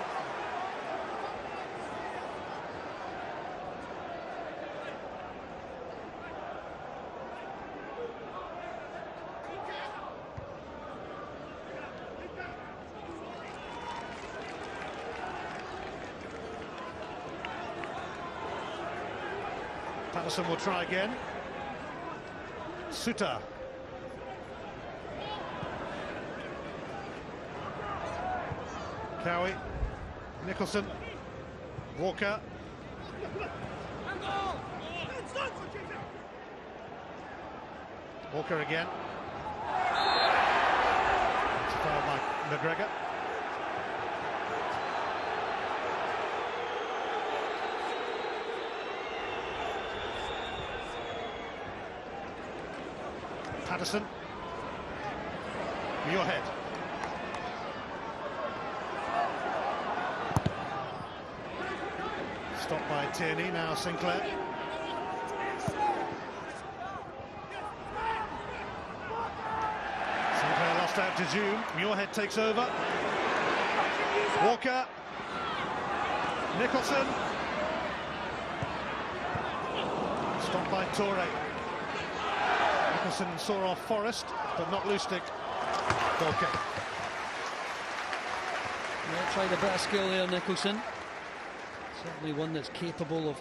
Patterson will try again. Suter. Cowie. Nicholson. Walker. Walker again. It's fouled by McGregor. Patterson. Muirhead. Stopped by Tierney, now Sinclair. Sinclair lost out to Zoom. Muirhead takes over. Walker. Nicholson. Stopped by Toure. Nicholson saw off Forrest, but not Lustig. Goal kick. Yeah, tried a bit of skill there, Nicholson. Certainly one that's capable of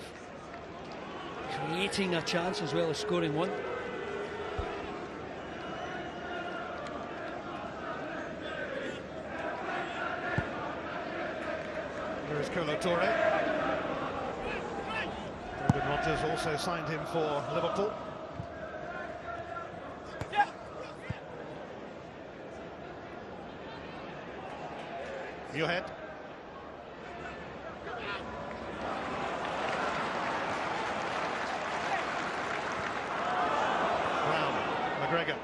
creating a chance as well as scoring one. Here is Kolo Toure. Brendan Rodgers also signed him for Liverpool. Muirhead. Brown, McGregor.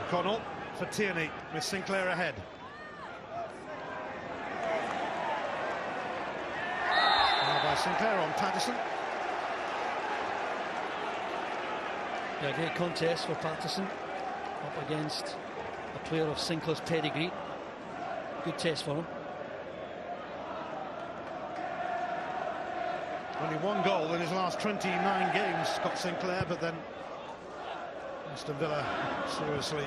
O'Connell for Tierney with Sinclair ahead. Now by Sinclair on Patterson. Yeah, great contest for Patterson up against a player of Sinclair's pedigree. Good test for him. Only one goal in his last 29 games, Scott Sinclair, but then Aston Villa seriously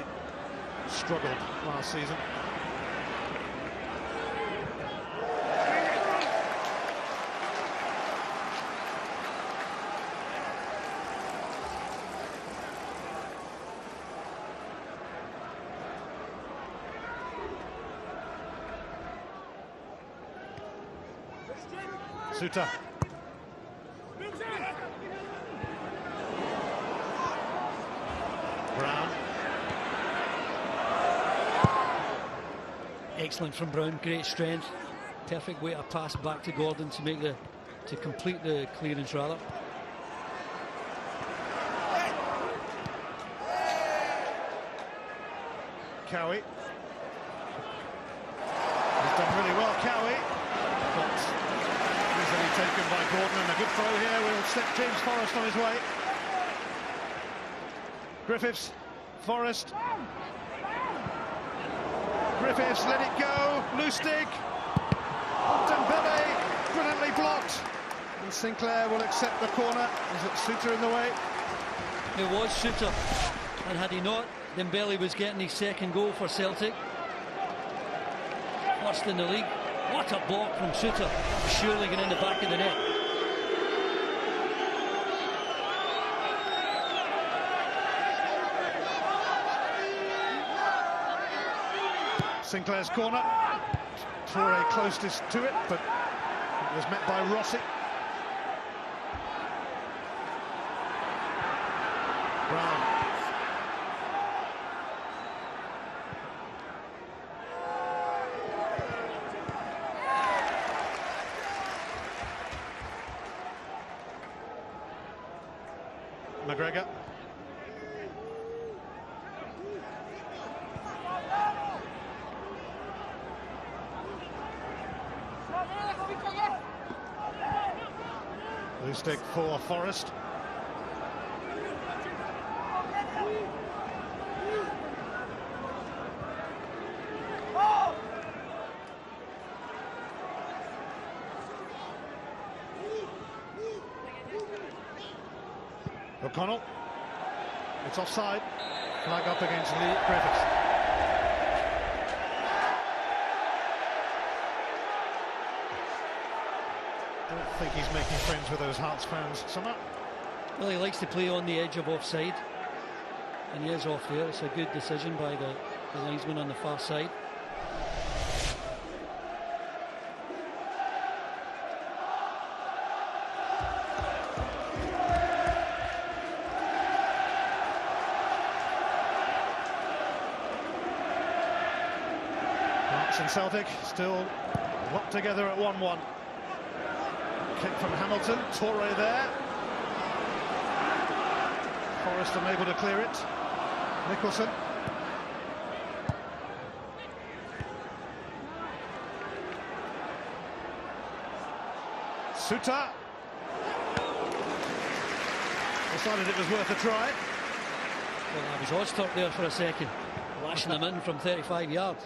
struggled last season. Suter. Brown. Excellent from Brown, great strength. Perfect way to pass back to Gordon to make to complete the clearance rather. Cowie. He's done really well, Cowie. But easily taken by Gordon, and a good throw here will set James Forrest on his way. Griffiths, Forrest. Griffiths, let it go. Lustig. Dembele, brilliantly blocked. And Sinclair will accept the corner. Is it Suter in the way? It was Suter, and had he not, Dembele was getting his second goal for Celtic. First in the league. What a block from Suter. Surely getting in the back of the net. Sinclair's corner. Toure closest to it, but it was met by Rossi. Brown. McGregor. Lustig for Forrest. O'Connell. It's offside. Flag up against Lee Griffiths. Don't think he's making friends with those Hearts fans, Summer. Well, he likes to play on the edge of offside, and he is off there. It's a good decision by the linesman on the far side. Hearts and Celtic still locked together at 1-1. Kick from Hamilton, Toure there. Forrest unable to clear it. Nicholson. Suter. Decided it was worth a try. Well, that was Ozturk there for a second, lashing them in from 35 yards.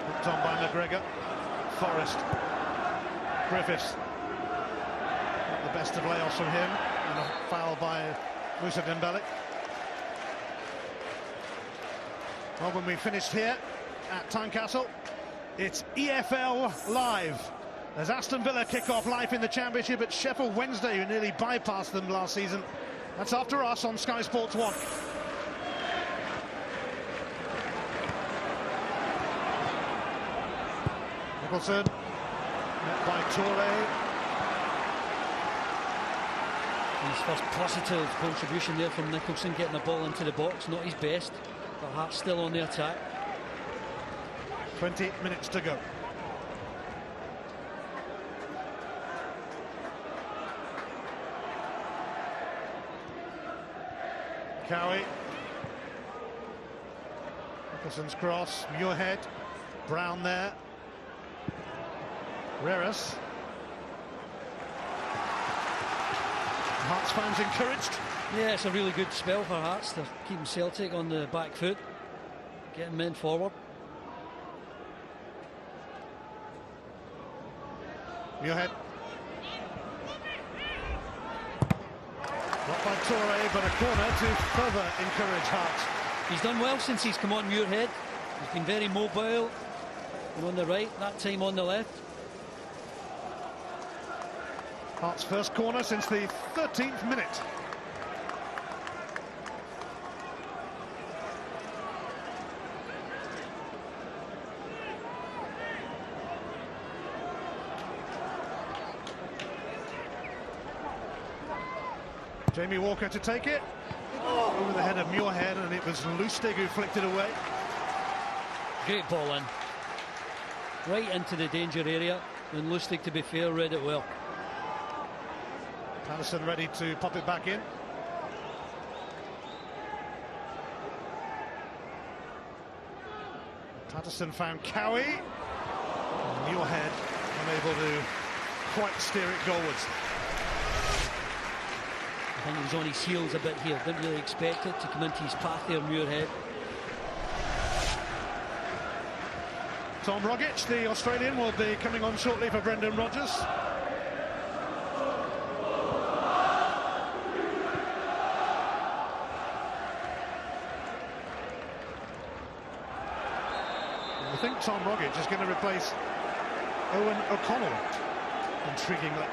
Hooked on by McGregor. Forrest. Griffiths. Not the best of layoffs from him. And a foul by Moussa Dembele. Well, when we finished here at Tynecastle, it's EFL Live. As Aston Villa kick off life in the Championship at Sheffield Wednesday, who nearly bypassed them last season. That's after us on Sky Sports 1. Nicholson, met by Toure. His first positive contribution there from Nicholson, getting the ball into the box, not his best, but Hearts still on the attack. 20 minutes to go. Cowie. Nicholson's cross, Muirhead. Brown there. Reres. Hearts fans encouraged. Yeah, it's a really good spell for Hearts. They're keeping Celtic on the back foot, getting men forward. Muirhead. Blocked by Toure, but a corner to further encourage Hearts. He's done well since he's come on, Muirhead. He's been very mobile, and on the right, that time on the left. Hearts' first corner since the 13th minute. Jamie Walker to take it. Over the head of Muirhead, and it was Lustig who flicked it away. Great ball in. Right into the danger area, and Lustig, to be fair, read it well. Patterson ready to pop it back in. Patterson found Cowie. And Muirhead unable to quite steer it goalwards. I think he was on his heels a bit here. Didn't really expect it to come into his path there, Muirhead. Tom Rogic, the Australian, will be coming on shortly for Brendan Rodgers. I think Tom Rogic is going to replace Owen O'Connell, intriguingly.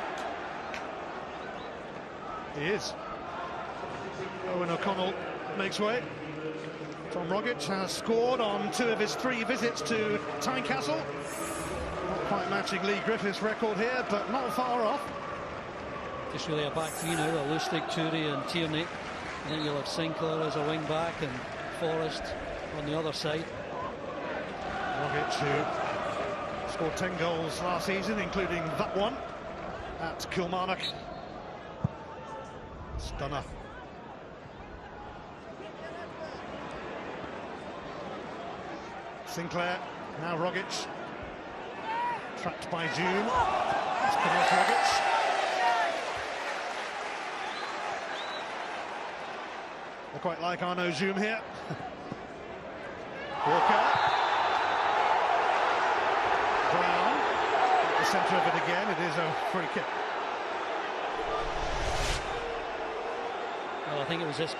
He is. Owen O'Connell makes way. Tom Rogic has scored on 2 of his 3 visits to Tynecastle. Not quite matching Lee Griffiths' record here, but not far off. Just really a back three now, Lustig, Toure and Tierney. And then you'll have Sinclair as a wing back and Forrest on the other side. Rogic, who scored 10 goals last season, including that one at Kilmarnock. Stunner. Sinclair, now Rogic. Trapped by June. It's come off Rogic. I quite like Arnaud Zoom here. Walker. Brown. At the centre of it again. It is a free kick. Well, I think it was this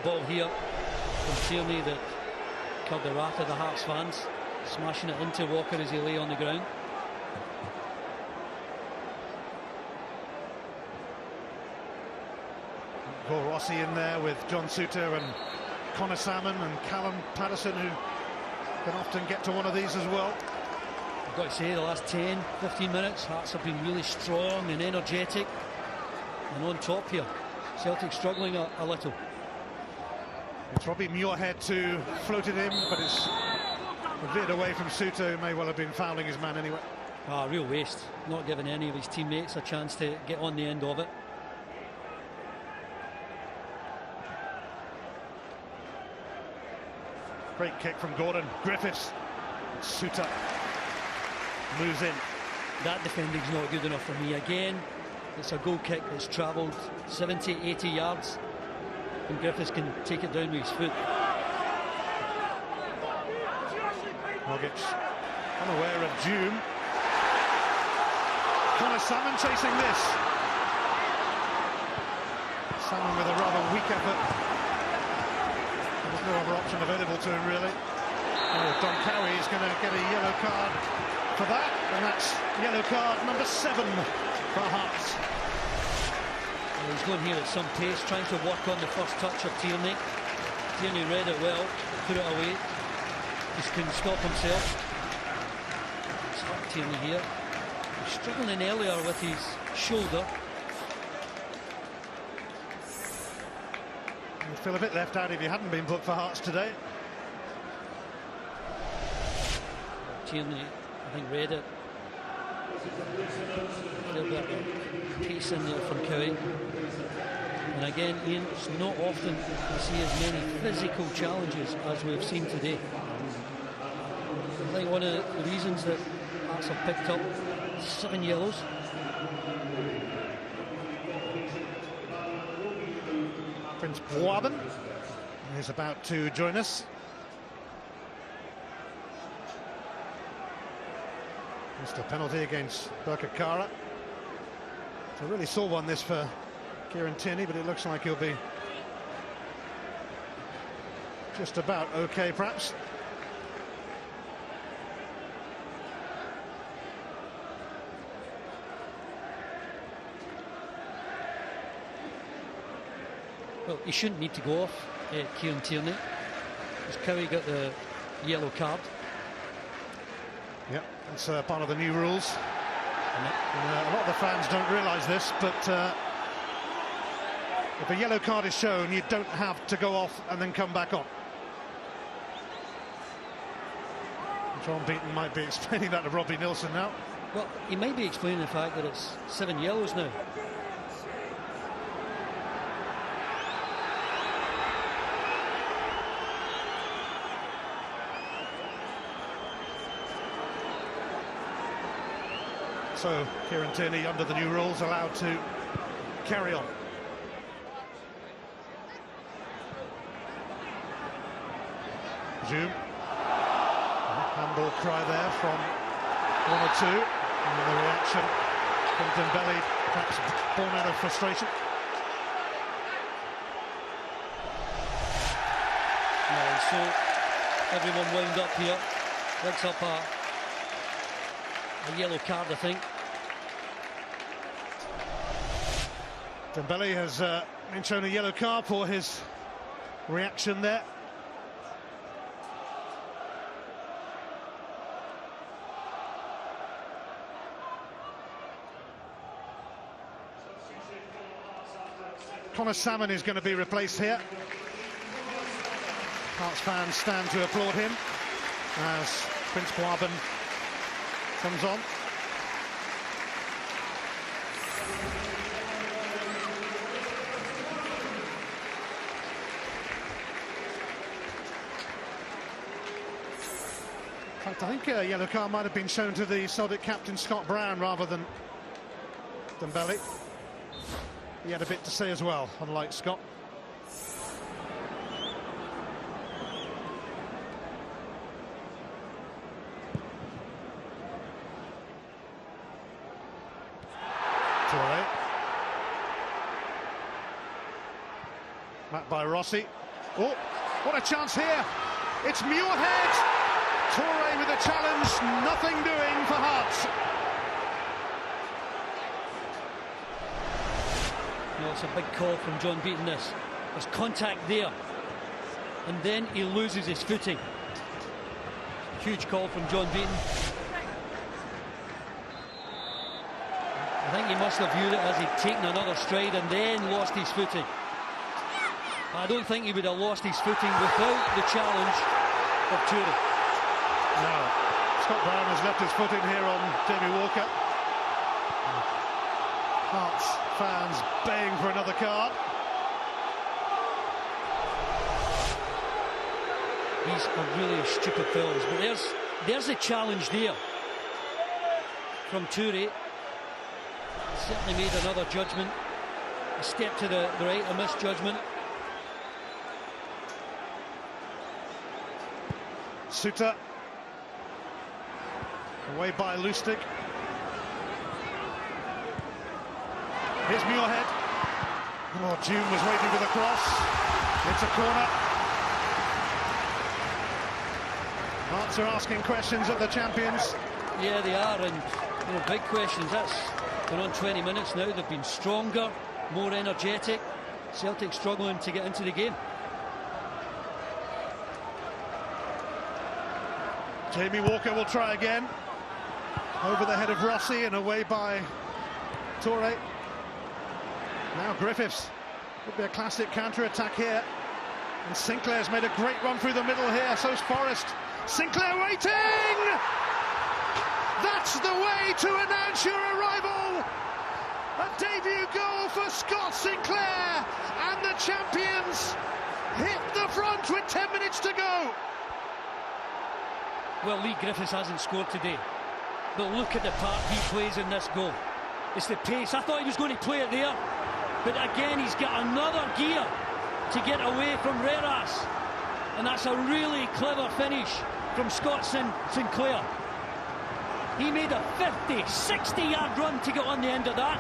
ball here from Tierney that curved the wrath of the Hearts fans, smashing it into Walker as he lay on the ground. Paul Rossi in there with John Suter and Connor Salmon and Callum Patterson, who can often get to one of these as well. I've got to say, the last 10, 15 minutes, Hearts have been really strong and energetic and on top here. Celtic struggling a little. It's Robbie Muirhead to float it in, but it's veered away from Suto, who may well have been fouling his man anyway. Ah, real waste, not giving any of his teammates a chance to get on the end of it. Great kick from Gordon. Griffiths. Suter moves in. That defending's not good enough for me. Again, it's a goal kick that's travelled 70, 80 yards, and Griffiths can take it down with his foot. Rogic unaware of Doom. Connor Salmon chasing this. Salmon with a rather weak effort. There's no other option available to him, really. Oh, Don Cowie is going to get a yellow card for that, and that's yellow card number 7 for Hearts. Well, he's going here at some pace, trying to work on the first touch of Tierney. Tierney read it well, put it away. Just couldn't stop himself. It's hurt Tierney here. He's struggling earlier with his shoulder. You'd feel a bit left out if you hadn't been booked for Hearts today. Tierney, I think, read it. A little bit of pace in there from Cowie. And again, Ian, it's not often you see as many physical challenges as we've seen today. I think one of the reasons that Hearts have picked up 7 yellows. Prince Boaben is about to join us. Missed a penalty against Birkirkara. So really saw one this for Kieran Tierney, but it looks like he'll be just about okay, perhaps. Well, he shouldn't need to go off, Kieran Tierney, because Cowie got the yellow card. Yep, that's part of the new rules. And, a lot of the fans don't realise this, but if a yellow card is shown, you don't have to go off and then come back on. John Beaton might be explaining that to Robbie Nilsson now. Well, he might be explaining the fact that it's 7 yellows now. So Kieran Tierney, under the new rules, allowed to carry on. Zoom. Handball cry there from one or two. And the reaction from Dembele, perhaps born out of frustration. Yeah, so everyone wound up here. Picks up a yellow card, I think. Dembele has been shown a yellow card for his reaction there. Connor Salmon is going to be replaced here. Hearts fans stand to applaud him as Prince Boaben comes on. In fact, I think a yellow card might have been shown to the Celtic captain Scott Brown rather than Dembele. He had a bit to say as well, unlike Scott. Toure. Back by Rossi. Oh, what a chance here. It's Muirhead. Toure with a challenge. Nothing doing for Hearts. No, it's a big call from John Beaton, this. There's contact there. And then he loses his footing. Huge call from John Beaton. I think he must have viewed it as he'd taken another stride and then lost his footing. I don't think he would have lost his footing without the challenge of Toure. No, Scott Brown has left his footing here on Jamie Walker. Hearts fans baying for another card. These are really stupid fouls, but there's a challenge there from Toure. Certainly made another judgment, a step to the right, a misjudgment. Suter away by Lustig. Here's Muirhead. Oh, June was waiting for the cross. It's a corner. Hearts are asking questions of the champions. Yeah, they are, and big questions. That's been on 20 minutes now. They've been stronger, more energetic. Celtic struggling to get into the game. Jamie Walker will try again. Over the head of Rossi and away by Toure. Now Griffiths. Would be a classic counter-attack here. And Sinclair's made a great run through the middle here. So's Forrest. Sinclair waiting! That's the way to announce your arrival! A debut goal for Scott Sinclair! And the champions hit the front with 10 minutes to go! Well, Lee Griffiths hasn't scored today, but look at the part he plays in this goal. It's the pace. I thought he was going to play it there, but again he's got another gear to get away from Reras, and that's a really clever finish from Scott Sinclair. He made a 50, 60-yard run to get on the end of that,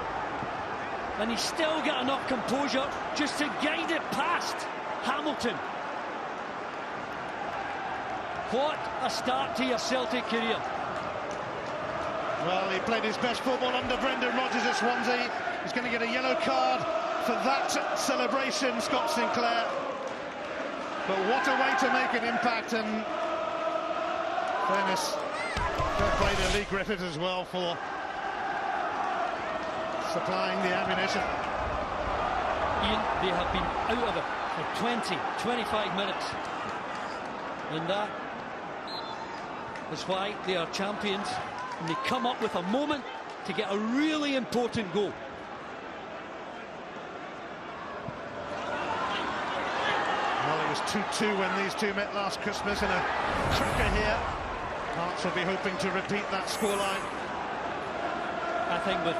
and he's still got enough composure just to guide it past Hamilton. What a start to your Celtic career. Well, he played his best football under Brendan Rodgers at Swansea. He's going to get a yellow card for that celebration, Scott Sinclair. But what a way to make an impact, and fairness, fair play to Lee Griffiths as well for supplying the ammunition. Ian, they have been out of it for 20, 25 minutes. And that is why they are champions, and they come up with a moment to get a really important goal. Well, it was 2-2 when these two met last Christmas in a cracker here. Hearts will be hoping to repeat that scoreline. I think with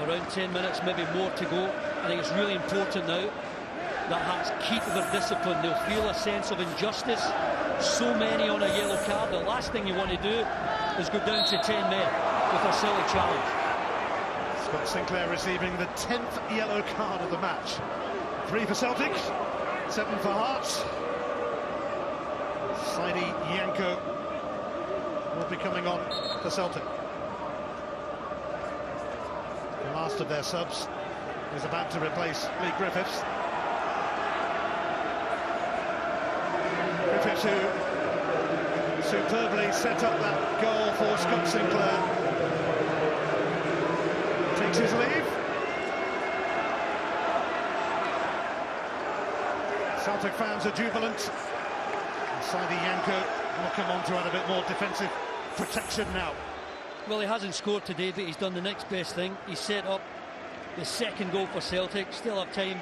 around 10 minutes, maybe more to go, I think it's really important now that Hearts keep their discipline. They'll feel a sense of injustice. So many on a yellow card. The last thing you want to do is go down to 10 men with a silly challenge. Scott Sinclair receiving the 10th yellow card of the match. 3 for Celtic, 7 for Hearts. Saidi Yanko will be coming on for Celtic. The last of their subs is about to replace Lee Griffiths. Griffiths, who superbly set up that goal for Scott Sinclair, takes his leave. Celtic fans are jubilant. Saidi Yanko will come on to add a bit more defensive protection now. Well, he hasn't scored today, but he's done the next best thing. He's set up the second goal for Celtic. Still have time,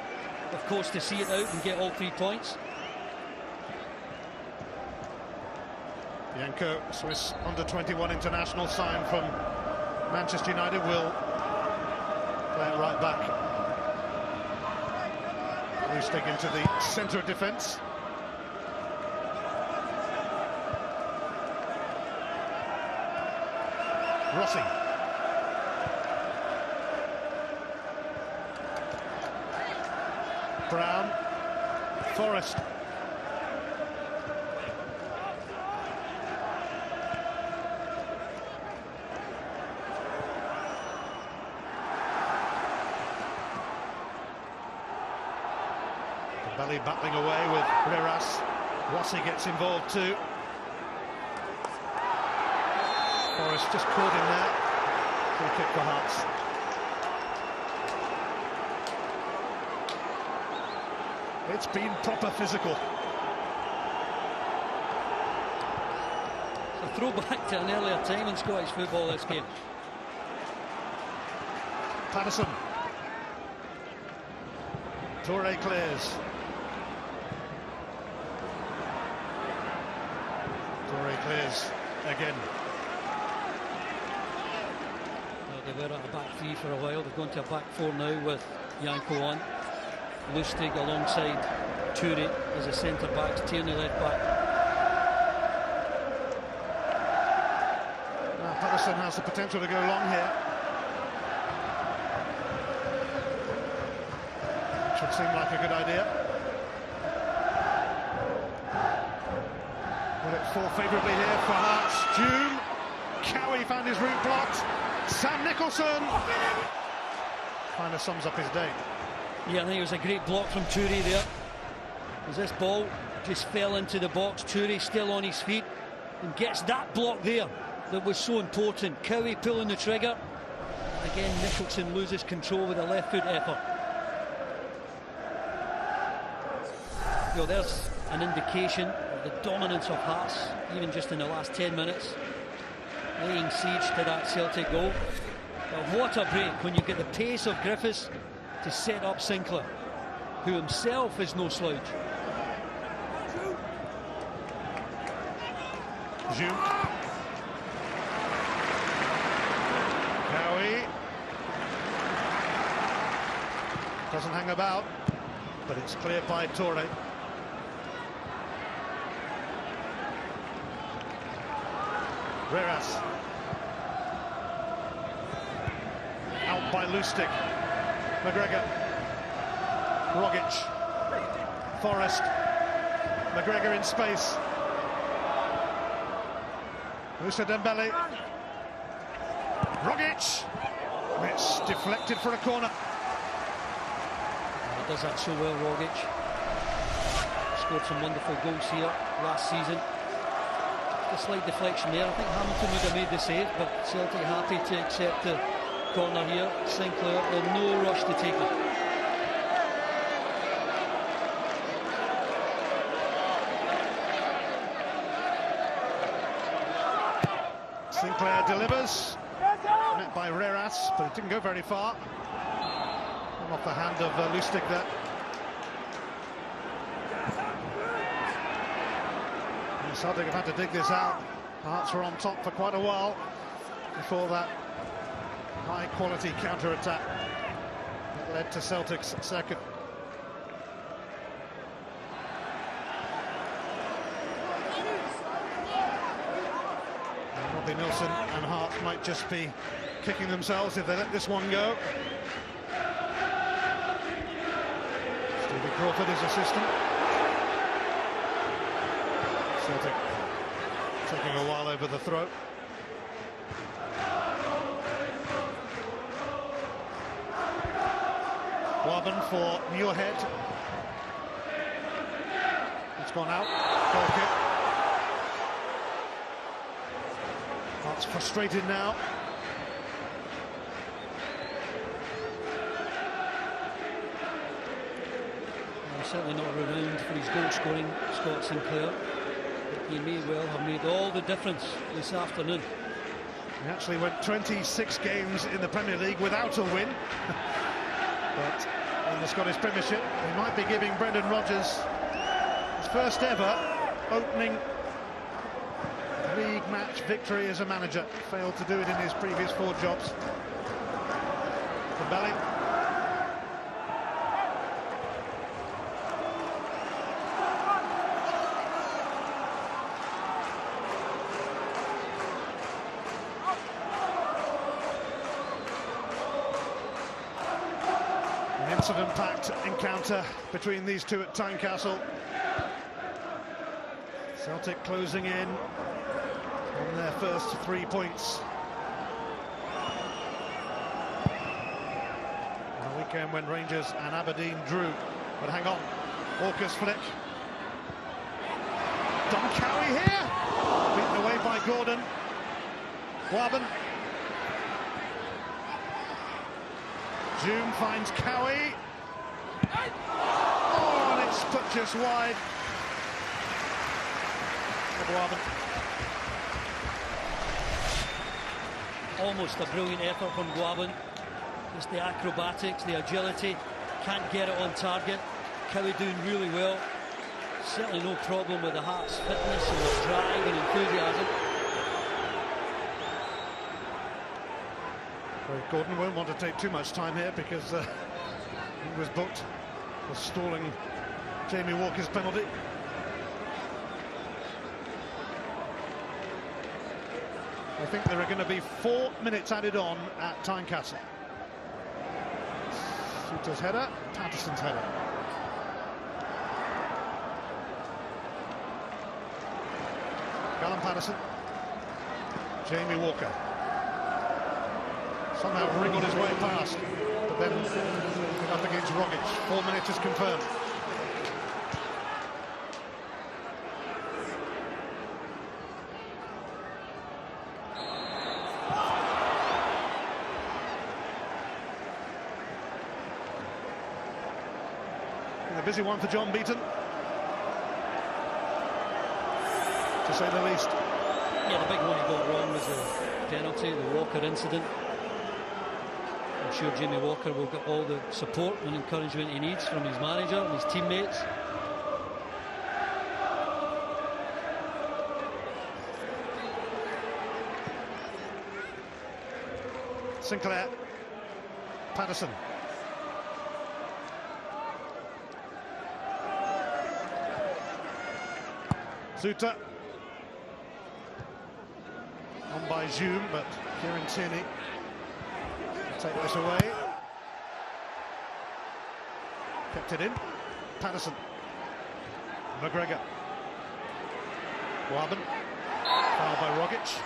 of course, to see it out and get all 3 points. Yanko, Swiss under-21 international, signed from Manchester United, will play it right back. Lustig into the centre of defence. Rossi. Brown. Forrest. Belly battling away with Reras. Rossi gets involved too. Forrest just caught him there. Free kick for Hearts. It's been proper physical. A throwback to an earlier time in Scottish football, this game. Patterson. Toure clears. Toure clears again. Well, they were at a back three for a while. They've gone to a back four now with Janko on. Lustig alongside Toure as a centre back, Tierney left back. Now Patterson has the potential to go long here. Should seem like a good idea. Will it fall favourably here for Hearts? Hume. Cowie found his route blocked. Sam Nicholson. Kind of sums up his day. Yeah, I think it was a great block from Toure there. As this ball just fell into the box, Toure still on his feet and gets that block there that was so important. Cowie pulling the trigger. Again, Nicholson loses control with a left foot effort. Well, there's an indication of the dominance of Hearts, even just in the last 10 minutes, laying siege to that Celtic goal. But what a break when you get the pace of Griffiths to set up Sinclair, who himself is no slouch. Hume. Cowie. Doesn't hang about, but it's cleared by Toure. Reras. Out by Lustig. McGregor. Rogic. Forrest. McGregor in space. Moussa Dembele. Rogic. It's deflected for a corner. He does that so well, Rogic. Scored some wonderful goals here last season. A slight deflection there. I think Hamilton would have made the save, but Celtic happy to accept the corner here. Sinclair in no rush to take it. Sinclair delivers, met by Reras, but it didn't go very far. Come off the hand of Lustig there. And Celtic have had to dig this out. Hearts were on top for quite a while before that high-quality counter-attack that led to Celtic's second. Robbie Nilsson and Hearts might just be kicking themselves if they let this one go. Stevie Crawford is assistant. Celtic taking a while over the throat. Wabben for Muirhead. It's gone out. Goal kick. Hearts frustrated now. Well, certainly not renowned for his goal scoring, Scott Sinclair. But he may well have made all the difference this afternoon. He actually went 26 games in the Premier League without a win. But in the Scottish Premiership, he might be giving Brendan Rodgers his first ever opening league match victory as a manager. Failed to do it in his previous 4 jobs. Dembele. An incident-packed encounter between these two at Tynecastle. Celtic closing in on their first 3 points. On a weekend when Rangers and Aberdeen drew. But hang on, Walker's flick. Dom Cowie here, beaten away by Gordon. Wabben. Hume finds Cowie. Oh, and it's put just wide. Almost a brilliant effort from Guabin. Just the acrobatics, the agility, can't get it on target. Cowie doing really well. Certainly no problem with the Hearts' fitness and their drive and enthusiasm. Well, Gordon won't want to take too much time here because he was booked for stalling Jamie Walker's penalty. I think there are going to be 4 minutes added on at Tynecastle. Suter's header, Patterson's header. Callum Patterson, Jamie Walker. Somehow wriggled his way past, but then up against Rogic. 4 minutes is confirmed. A busy one for John Beaton, to say the least. Yeah, the big one he got wrong was the penalty, the Walker incident. I'm sure Jamie Walker will get all the support and encouragement he needs from his manager and his teammates. Sinclair, Patterson. Suter. On by Zoom, but Kieran Tierney will take this away. Kept it in. Patterson. McGregor. Guabin. Fouled by Rogic.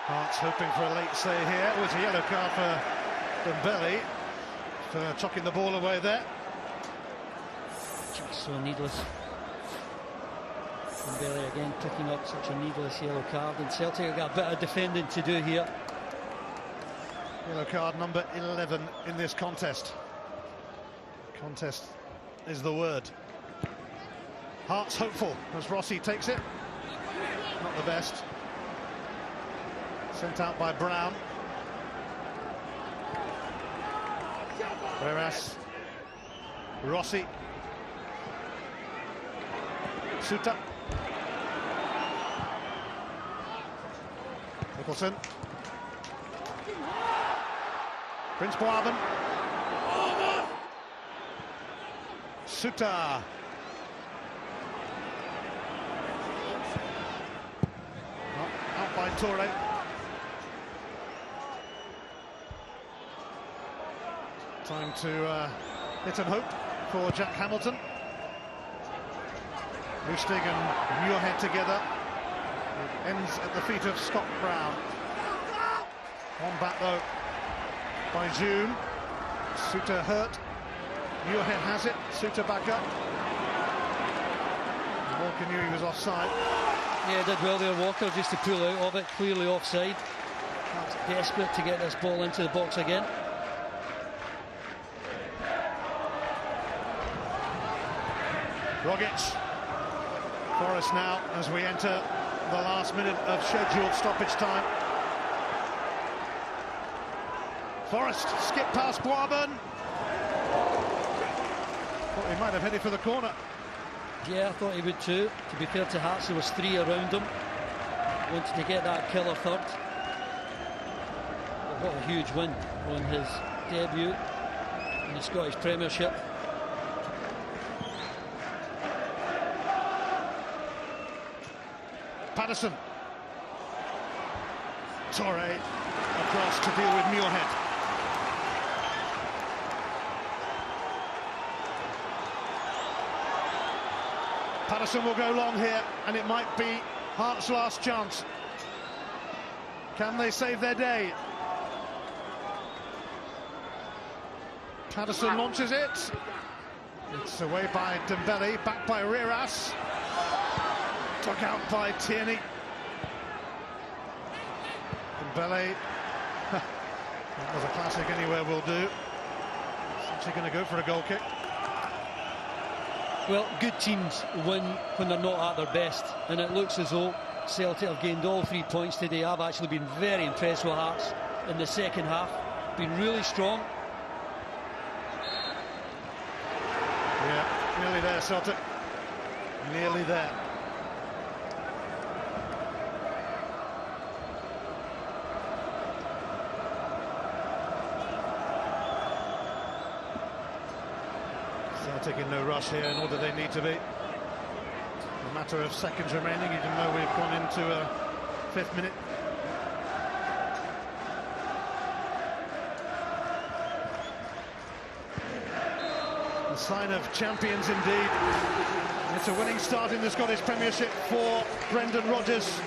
Hearts hoping for a late say here. It was a yellow card for Dembele for chucking the ball away there. Just so needless. Dembele again picking up such a needless yellow card, and Celtic have got a bit of defending to do here. Yellow card number 11 in this contest. Contest is the word. Hearts hopeful as Rossi takes it. Not the best. Sent out by Brown. Whereas Rossi. Suter. Nicholson. Prince Boaben. Suter. Out by Toure. Time to hit and hope for Jack Hamilton. Lustig and Muirhead together. It ends at the feet of Scott Brown. On back though by June. Suter hurt. Muirhead has it. Suter back up. Walker knew he was offside. Yeah, did well there, Walker, just to pull out of it. Clearly offside. Desperate to get this ball into the box again. Rogic. Forrest now as we enter the last minute of scheduled stoppage time. Forrest skip past Boaben. Thought he might have headed for the corner. Yeah, I thought he would too. To be fair to Hearts, there was 3 around him. Wanted to get that killer third. But what a huge win on his debut in the Scottish Premiership. Patterson. Toure across to deal with Muirhead. Patterson will go long here, and it might be Hearts' last chance. Can they save their day? Patterson launches it. It's away by Dembele, back by Riras. Took out by Tierney. Dembele That was a classic anywhere will do. Is actually going to go for a goal kick. Well, good teams win when they're not at their best, and it looks as though Celtic have gained all 3 points today. I've actually been very impressed with Hearts in the second half. Been really strong. Yeah, nearly there, Celtic. Nearly there. Celtic in no rush here, nor do they need to be. A matter of seconds remaining, even though we've gone into a 5th minute. A sign of champions indeed. It's a winning start in the Scottish Premiership for Brendan Rodgers.